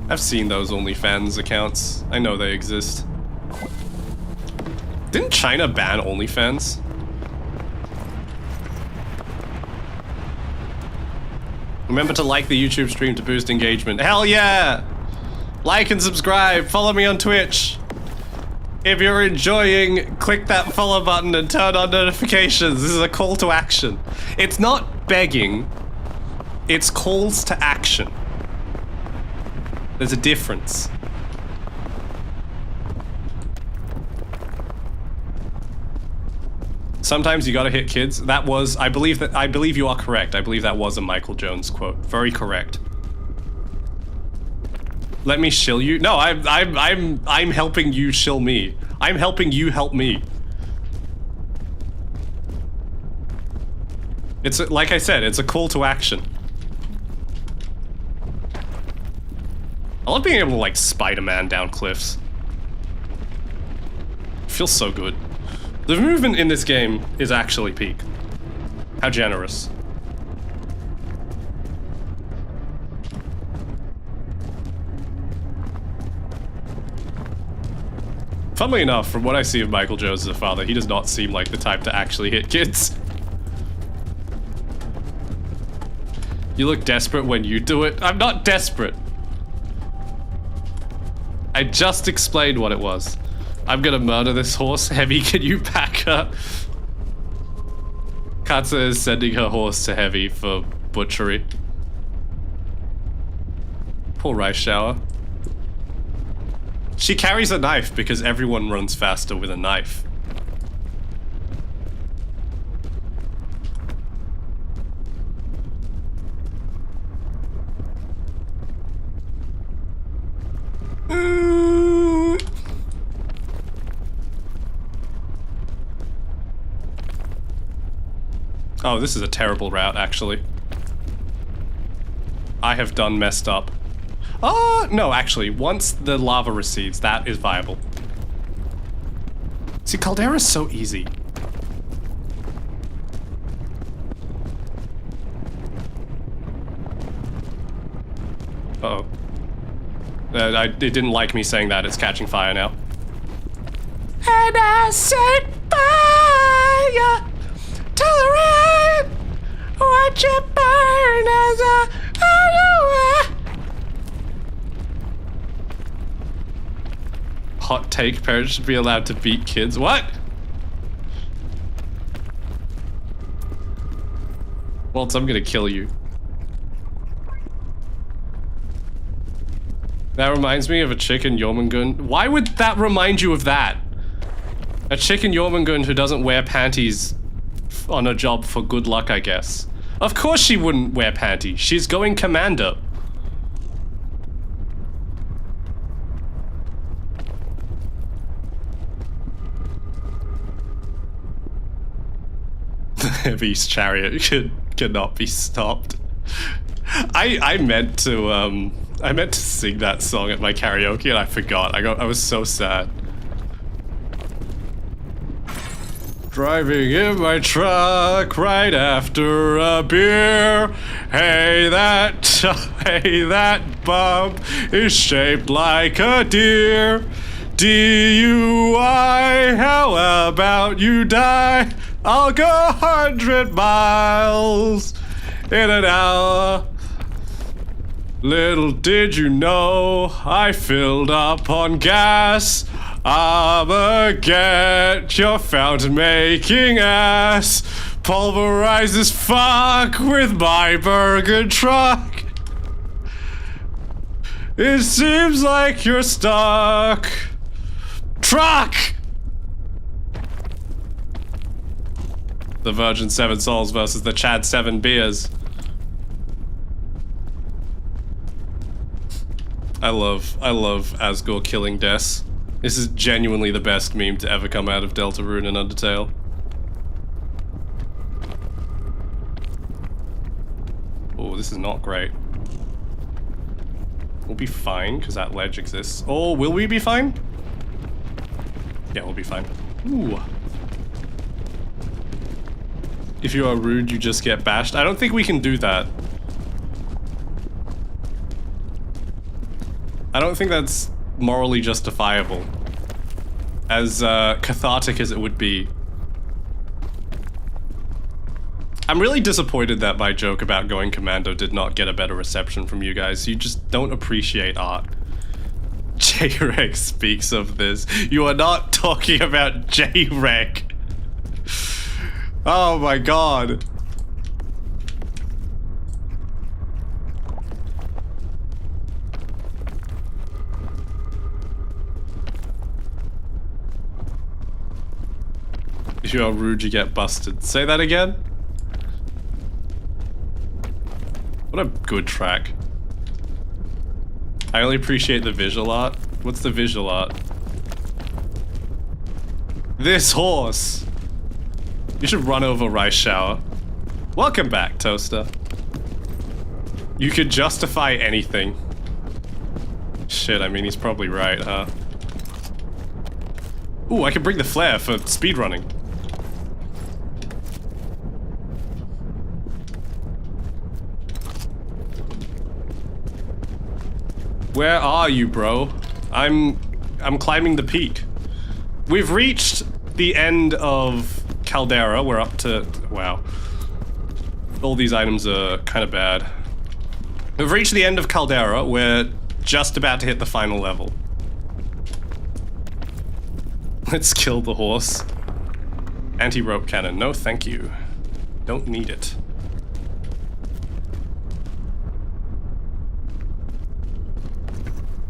I've seen those OnlyFans accounts. I know they exist. Didn't China ban OnlyFans? Remember to like the YouTube stream to boost engagement. Hell yeah! Like and subscribe, follow me on Twitch. If you're enjoying, click that follow button and turn on notifications. This is a call to action. It's not begging, it's calls to action. There's a difference. Sometimes you gotta hit kids. That was, I believe you are correct. I believe that was a Michael Jones quote. Very correct. Let me shill you. No, I'm helping you shill me. I'm helping you help me. It's like I said, it's a call to action. I love being able to like Spider-Man down cliffs. It feels so good. The movement in this game is actually peak. How generous. Funnily enough, from what I see of Michael Jones as a father, he does not seem like the type to actually hit kids. You look desperate when you do it. I'm not desperate. I just explained what it was. I'm gonna murder this horse. Heavy, can you back her? Katza is sending her horse to Heavy for butchery. Poor rice shower. She carries a knife because everyone runs faster with a knife. Oh, this is a terrible route, actually. I have done messed up. Oh, no, actually, once the lava recedes, that is viable. See, Caldera's so easy. Uh-oh. It didn't like me saying that. It's catching fire now. And I set fire to the right. Watch it burn as I... Hot take, parents should be allowed to beat kids. What? Waltz, I'm gonna kill you. That reminds me of a chick in Jormungand. Why would that remind you of that? A chick in Jormungand who doesn't wear panties on a job for good luck, I guess. Of course she wouldn't wear panties. She's going commando. The Heavy's chariot cannot be stopped. I meant to sing that song at my karaoke and I forgot. I was so sad. Driving in my truck right after a beer. Hey, that bump is shaped like a deer. DUI, how about you die? I'll go 100 miles in an hour. Little did you know, I filled up on gas. I'ma get your fountain making ass. Pulverized as fuck with my burger truck. It seems like you're stuck. Truck! The Virgin 7 Souls versus the Chad 7 Beers. I love Asgore killing Des. This is genuinely the best meme to ever come out of Deltarune and Undertale. Oh, this is not great. We'll be fine, because that ledge exists. Oh, will we be fine? Yeah, we'll be fine. Ooh. If you are rude, you just get bashed. I don't think we can do that. I don't think that's morally justifiable. As cathartic as it would be. I'm really disappointed that my joke about going commando did not get a better reception from you guys. You just don't appreciate art. J-Reg speaks of this. You are not talking about J-Reg. Oh my god. If you are rude, you get busted. Say that again? What a good track. I only appreciate the visual art. What's the visual art? This horse! You should run over Rice Shower. Welcome back, Toaster. You could justify anything. Shit, I mean, he's probably right, huh? Ooh, I can bring the flare for speedrunning. Where are you, bro? I'm climbing the peak. We've reached the end of Caldera. We're up to... Wow. All these items are kind of bad. We've reached the end of Caldera. We're just about to hit the final level. Let's kill the horse. Anti-rope cannon. No, thank you. Don't need it.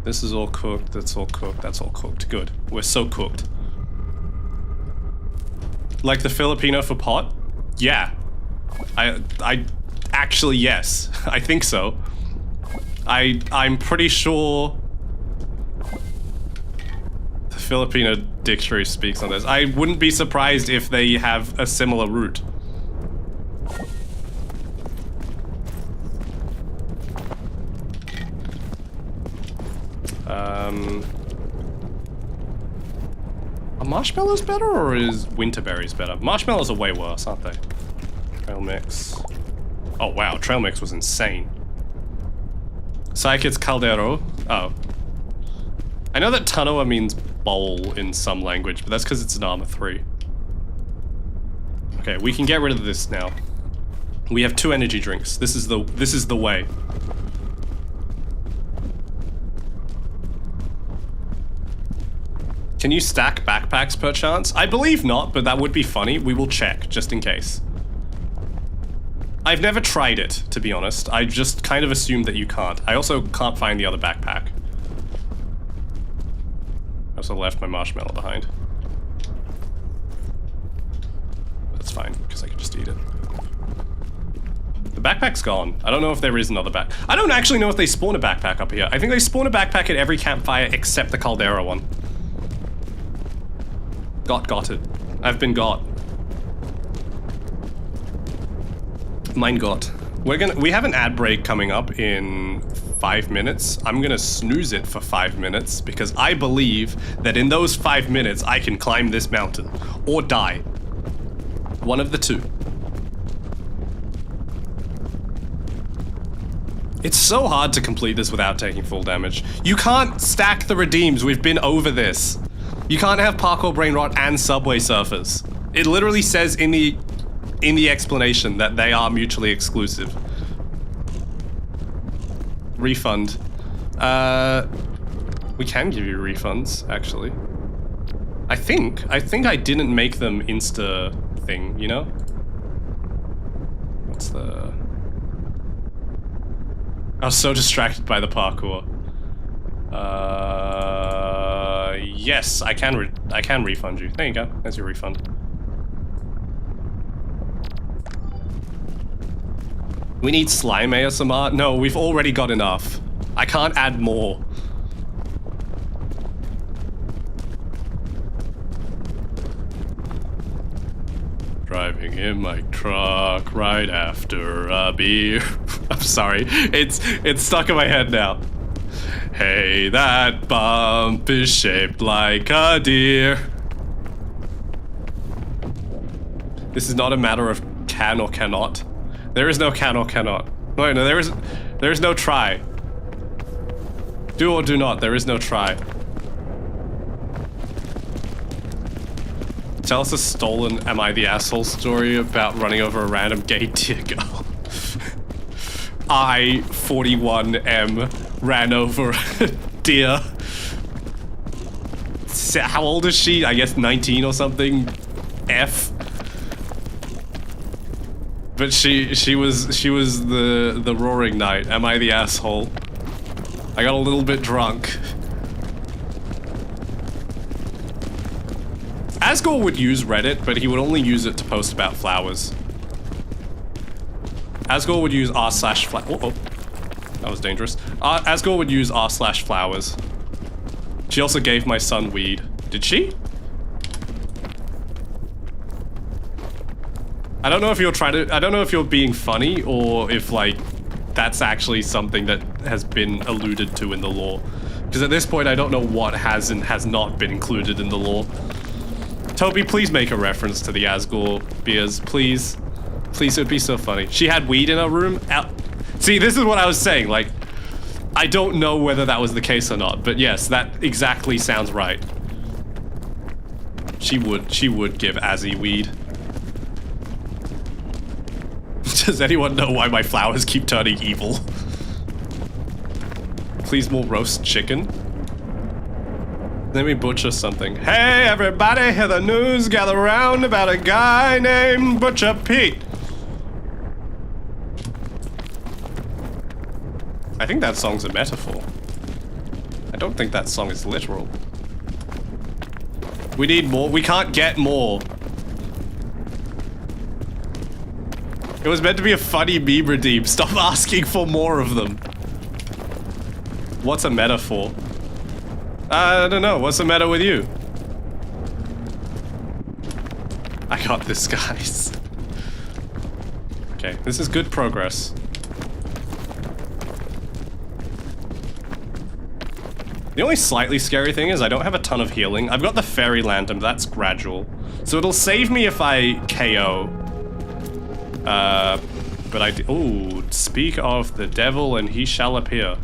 This is all cooked. That's all cooked. That's all cooked. Good. We're so cooked. Like the Filipino for pot? Yeah. I actually, yes. I think so. I'm pretty sure the Filipino dictionary speaks on this. I wouldn't be surprised if they have a similar root. Are marshmallows better or is winterberries better? Marshmallows are way worse, aren't they? Trail mix. Oh wow, trail mix was insane. Psychids Caldero. Oh. I know that Tanoa means bowl in some language, but that's because it's an armor 3. Okay, we can get rid of this now. We have 2 energy drinks. This is the way. Can you stack backpacks per chance? I believe not, but that would be funny. We will check, just in case. I've never tried it, to be honest. I just kind of assumed that you can't. I also can't find the other backpack. I also left my marshmallow behind. That's fine, because I can just eat it. The backpack's gone. I don't know if there is another back. I don't actually know if they spawn a backpack up here. I think they spawn a backpack at every campfire except the Caldera one. Got it. I've been got. Mine got. We have an ad break coming up in 5 minutes. I'm gonna snooze it for 5 minutes because I believe that in those 5 minutes I can climb this mountain or die. One of the two. It's so hard to complete this without taking full damage. You can't stack the redeems. We've been over this. You can't have parkour brain rot and subway surfers. It literally says in the explanation that they are mutually exclusive. Refund. We can give you refunds, actually. I think I didn't make them insta thing, you know? What's the... I was so distracted by the parkour. Yes, I can refund you. There you go. There's your refund. We need slime ASMR? No, we've already got enough. I can't add more. Driving in my truck right after a beer. I'm sorry. It's stuck in my head now. Hey, that bump is shaped like a deer. This is not a matter of can or cannot. There is no can or cannot. No, there is no try. Do or do not. There is no try. Tell us a stolen Am I the Asshole story about running over a random gay deer girl. I, 41M, ran over a deer. How old is she? I guess 19 or something. F. But she was the roaring knight. Am I the asshole? I got a little bit drunk. Asgore would use Reddit, but he would only use it to post about flowers. Asgore would use r/flower. Oh, that was dangerous. Asgore would use r/flowers. She also gave my son weed. Did she? I don't know if you're I don't know if you're being funny or if like that's actually something that has been alluded to in the lore. Because at this point I don't know what has and has not been included in the lore. Toby, please make a reference to the Asgore beers, please. Please, it would be so funny. She had weed in her room. See, this is what I was saying, like, I don't know whether that was the case or not, but yes, that exactly sounds right. She would give Azzy weed. Does anyone know why my flowers keep turning evil? Please, more roast chicken. Let me butcher something. Hey everybody, hear the news, gather round about a guy named Butcher Pete. I think that song's a metaphor. I don't think that song is literal. We need more. We can't get more. It was meant to be a funny meme redeem. Stop asking for more of them. What's a metaphor? I don't know. What's the matter with you? I got this, guys. Okay, this is good progress. The only slightly scary thing is I don't have a ton of healing. I've got the fairy lantern, but that's gradual. So it'll save me if I KO. But ooh, speak of the devil and he shall appear.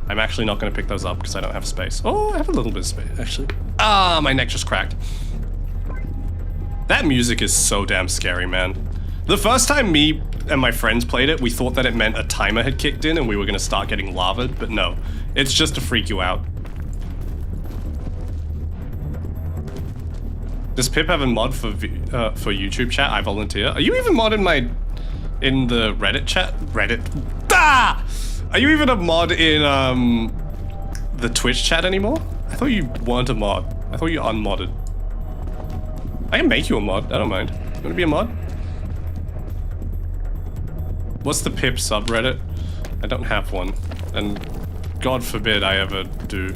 I'm actually not going to pick those up because I don't have space. Oh, I have a little bit of space, actually. Ah, my neck just cracked. That music is so damn scary, man. The first time me and my friends played it, we thought that it meant a timer had kicked in and we were going to start getting lavaed, but no. It's just to freak you out. Does Pip have a mod for YouTube chat? I volunteer. Are you even mod in the Reddit chat? Reddit. Ah! Are you even a mod in the Twitch chat anymore? I thought you weren't a mod. I thought you unmodded. I can make you a mod. I don't mind. You want to be a mod? What's the Pip subreddit? I don't have one, and God forbid I ever do.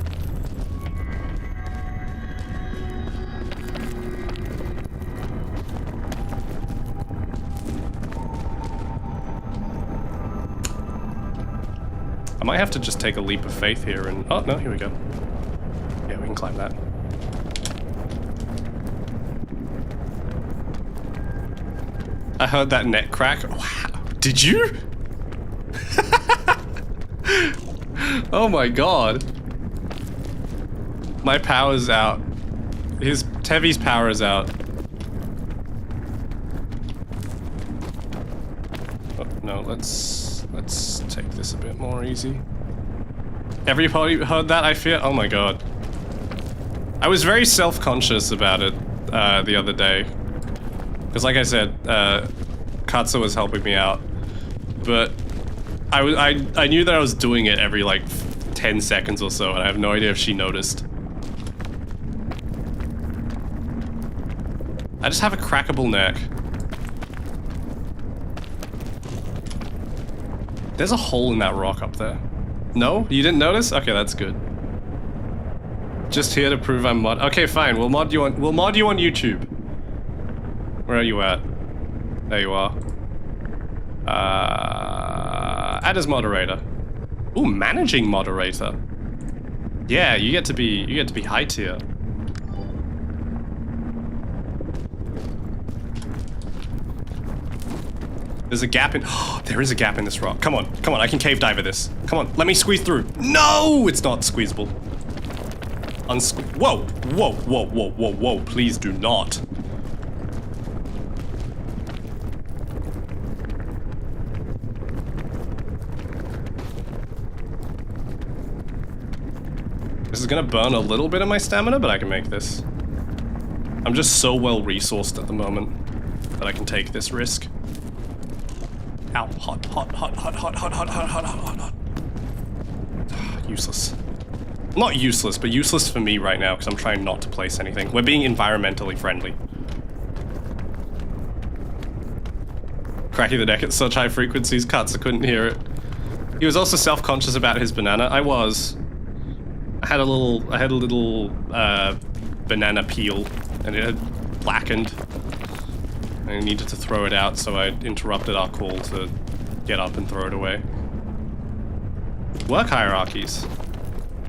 I might have to just take a leap of faith here and... Oh, no, here we go. Yeah, we can climb that. I heard that neck crack. Wow. Did you? Oh my god. My power's out. Tevi's power is out. Oh, no, let's take this a bit more easy. Everybody heard that, I fear? Oh my god. I was very self-conscious about it the other day. Because like I said, Katsu was helping me out. But I knew that I was doing it every like 10 seconds or so, and I have no idea if she noticed. I just have a crackable neck. There's a hole in that rock up there. No? You didn't notice? Okay, that's good. Just here to prove I'm mod. Okay, fine. We'll mod you on YouTube. Where are you at? There you are. Add as moderator. Ooh, managing moderator. Yeah, you get to be high tier. There's a gap in... Oh, there is a gap in this rock. Come on, I can cave dive this. Come on, let me squeeze through. No, it's not squeezable. Whoa, whoa, whoa, whoa, whoa, whoa, please do not. This is gonna burn a little bit of my stamina, but I can make this. I'm just so well resourced at the moment that I can take this risk. Ow, hot. Useless. Not useless, but useless for me right now because I'm trying not to place anything. We're being environmentally friendly. Cracking the neck at such high frequencies, Katza couldn't hear it. He was also self-conscious about his banana. I was. I had a little banana peel, and it had blackened. I needed to throw it out, so I interrupted our call to get up and throw it away. Work hierarchies.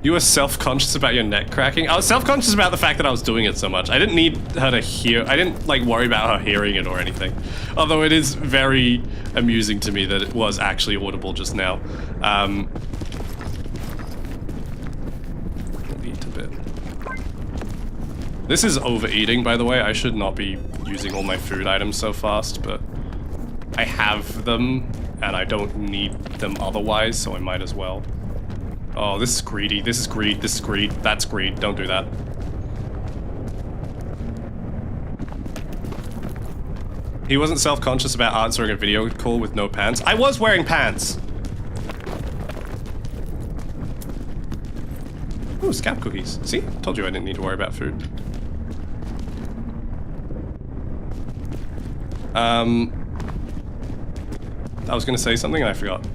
You were self-conscious about your neck cracking? I was self-conscious about the fact that I was doing it so much. I didn't need her to hear. I didn't, like, worry about her hearing it or anything. Although it is very amusing to me that it was actually audible just now. Eat a bit. This is overeating, by the way. I should not be using all my food items so fast, but I have them, and I don't need them otherwise, so I might as well. Oh, this is greedy. This is greed. This is greed. That's greed. Don't do that. He wasn't self-conscious about answering a video call with no pants. I was wearing pants! Ooh, scab cookies. See? Told you I didn't need to worry about food. I was gonna say something and I forgot.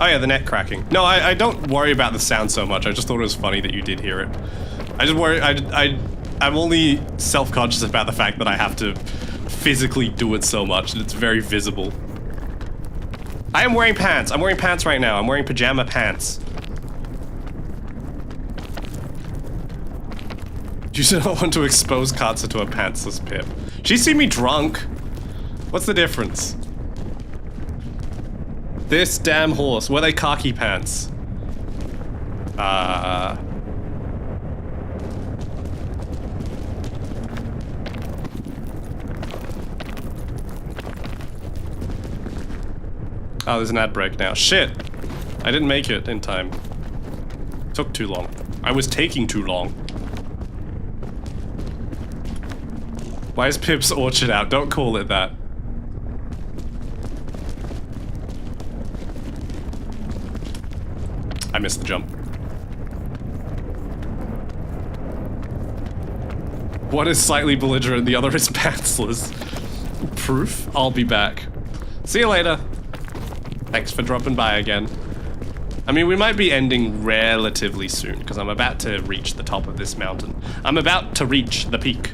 Oh yeah, the neck cracking. No, I don't worry about the sound so much. I just thought it was funny that you did hear it. I just worry, I'm only self-conscious about the fact that I have to physically do it so much that it's very visible. I am wearing pants. I'm wearing pants right now. I'm wearing pajama pants. You do not want to expose Katza to a pantsless Pip. She's seen me drunk. What's the difference? This damn horse. Were they khaki pants? Oh, there's an ad break now. Shit! I didn't make it in time. Took too long. I was taking too long. Why is Pip's orchard out? Don't call it that. I missed the jump. One is slightly belligerent, the other is pantsless. Proof? I'll be back. See you later. Thanks for dropping by again. I mean, we might be ending relatively soon, because I'm about to reach the top of this mountain. I'm about to reach the peak.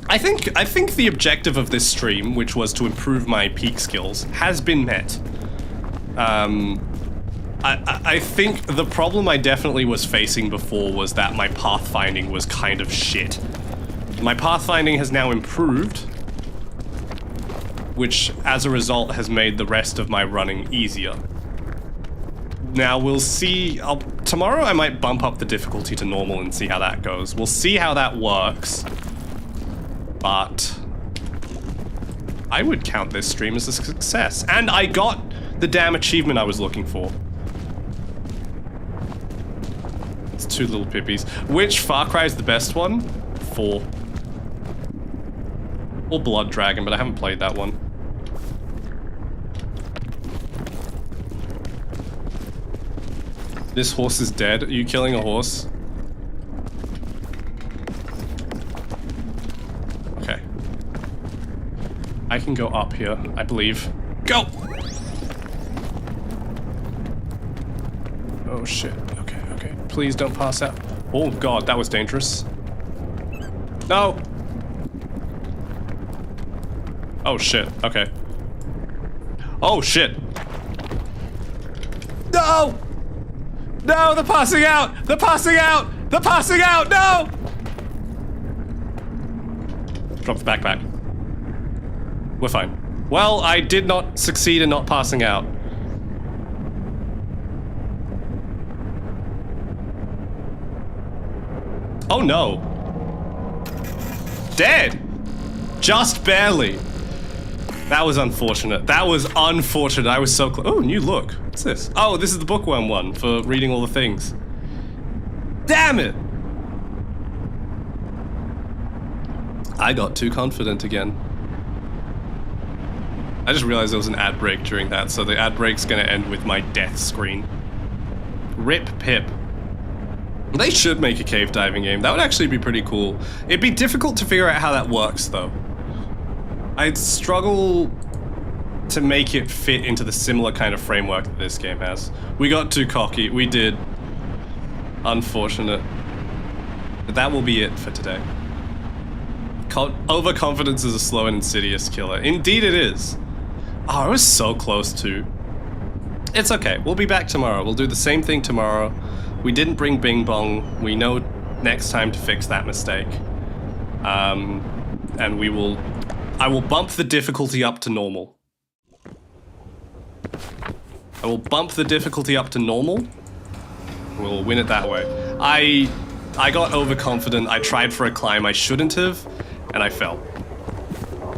I think the objective of this stream, which was to improve my peak skills, has been met. I think the problem I definitely was facing before was that my pathfinding was kind of shit. My pathfinding has now improved, which as a result has made the rest of my running easier. Now we'll see, tomorrow I might bump up the difficulty to normal and see how that goes. We'll see how that works, but I would count this stream as a success. And I got the damn achievement I was looking for. It's 2 little pippies. Which Far Cry is the best one? 4. Or Blood Dragon, but I haven't played that one. This horse is dead. Are you killing a horse? Okay. I can go up here, I believe. Go! Oh shit. Okay, okay. Please don't pass out. Oh god, that was dangerous. No! Oh shit, okay. Oh shit! No! No, they're passing out! They're passing out! They're passing out! No! Drop the backpack. We're fine. Well, I did not succeed in not passing out. Oh no. Dead! Just barely. That was unfortunate. That was unfortunate. I was so close. Oh, new look. What's this? Oh, this is the bookworm one for reading all the things. Damn it! I got too confident again. I just realized there was an ad break during that, so the ad break's gonna end with my death screen. Rip Pip. They should make a cave diving game. That would actually be pretty cool. It'd be difficult to figure out how that works, though. I'd struggle to make it fit into the similar kind of framework that this game has. We got too cocky. We did. Unfortunate. But that will be it for today. Overconfidence is a slow and insidious killer. Indeed it is. Oh, I was so close to. It's okay. We'll be back tomorrow. We'll do the same thing tomorrow. We didn't bring Bing Bong. We know next time to fix that mistake. And I will bump the difficulty up to normal. I will bump the difficulty up to normal. We'll win it that way. I got overconfident. I tried for a climb I shouldn't have, and I fell.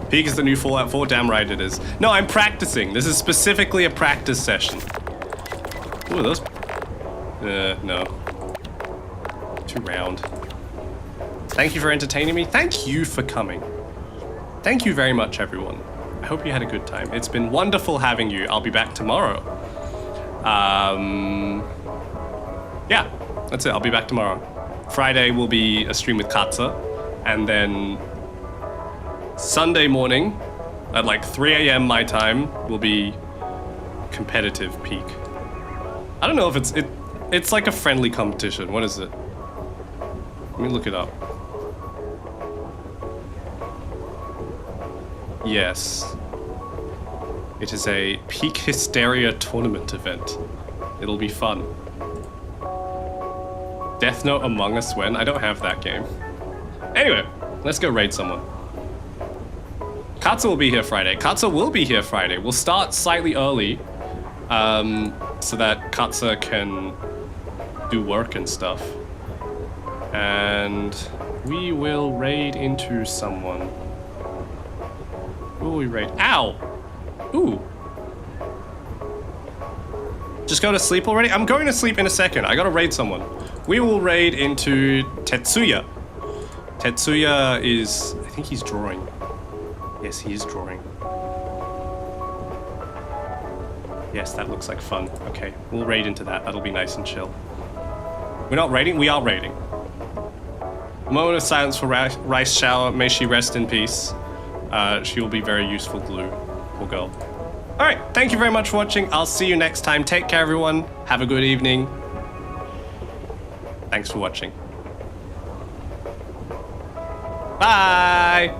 Peak is the new Fallout 4. Damn right it is. No, I'm practicing. This is specifically a practice session. Ooh, those... no. Too round. Thank you for entertaining me. Thank you for coming. Thank you very much, everyone. I hope you had a good time. It's been wonderful having you. I'll be back tomorrow. Yeah, that's it. I'll be back tomorrow. Friday will be a stream with Katza, and then Sunday morning at like 3 a.m. my time will be competitive peak. I don't know if it's like a friendly competition. What is it? Let me look it up. Yes. It is a Peak Hysteria tournament event. It'll be fun. Death Note Among Us when? I don't have that game. Anyway, let's go raid someone. Katza will be here Friday. Katza will be here Friday. We'll start slightly early so that Katza can do work and stuff. And we will raid into someone. Who will we raid? Ow! Ooh. Just go to sleep already? I'm going to sleep in a second. I gotta raid someone. We will raid into Tetsuya. Tetsuya is... I think he's drawing. Yes, he is drawing. Yes, that looks like fun. Okay, we'll raid into that. That'll be nice and chill. We're not raiding? We are raiding. A moment of silence for Rice Shower. May she rest in peace. She will be very useful glue. Poor girl. Alright, thank you very much for watching. I'll see you next time. Take care, everyone. Have a good evening. Thanks for watching. Bye!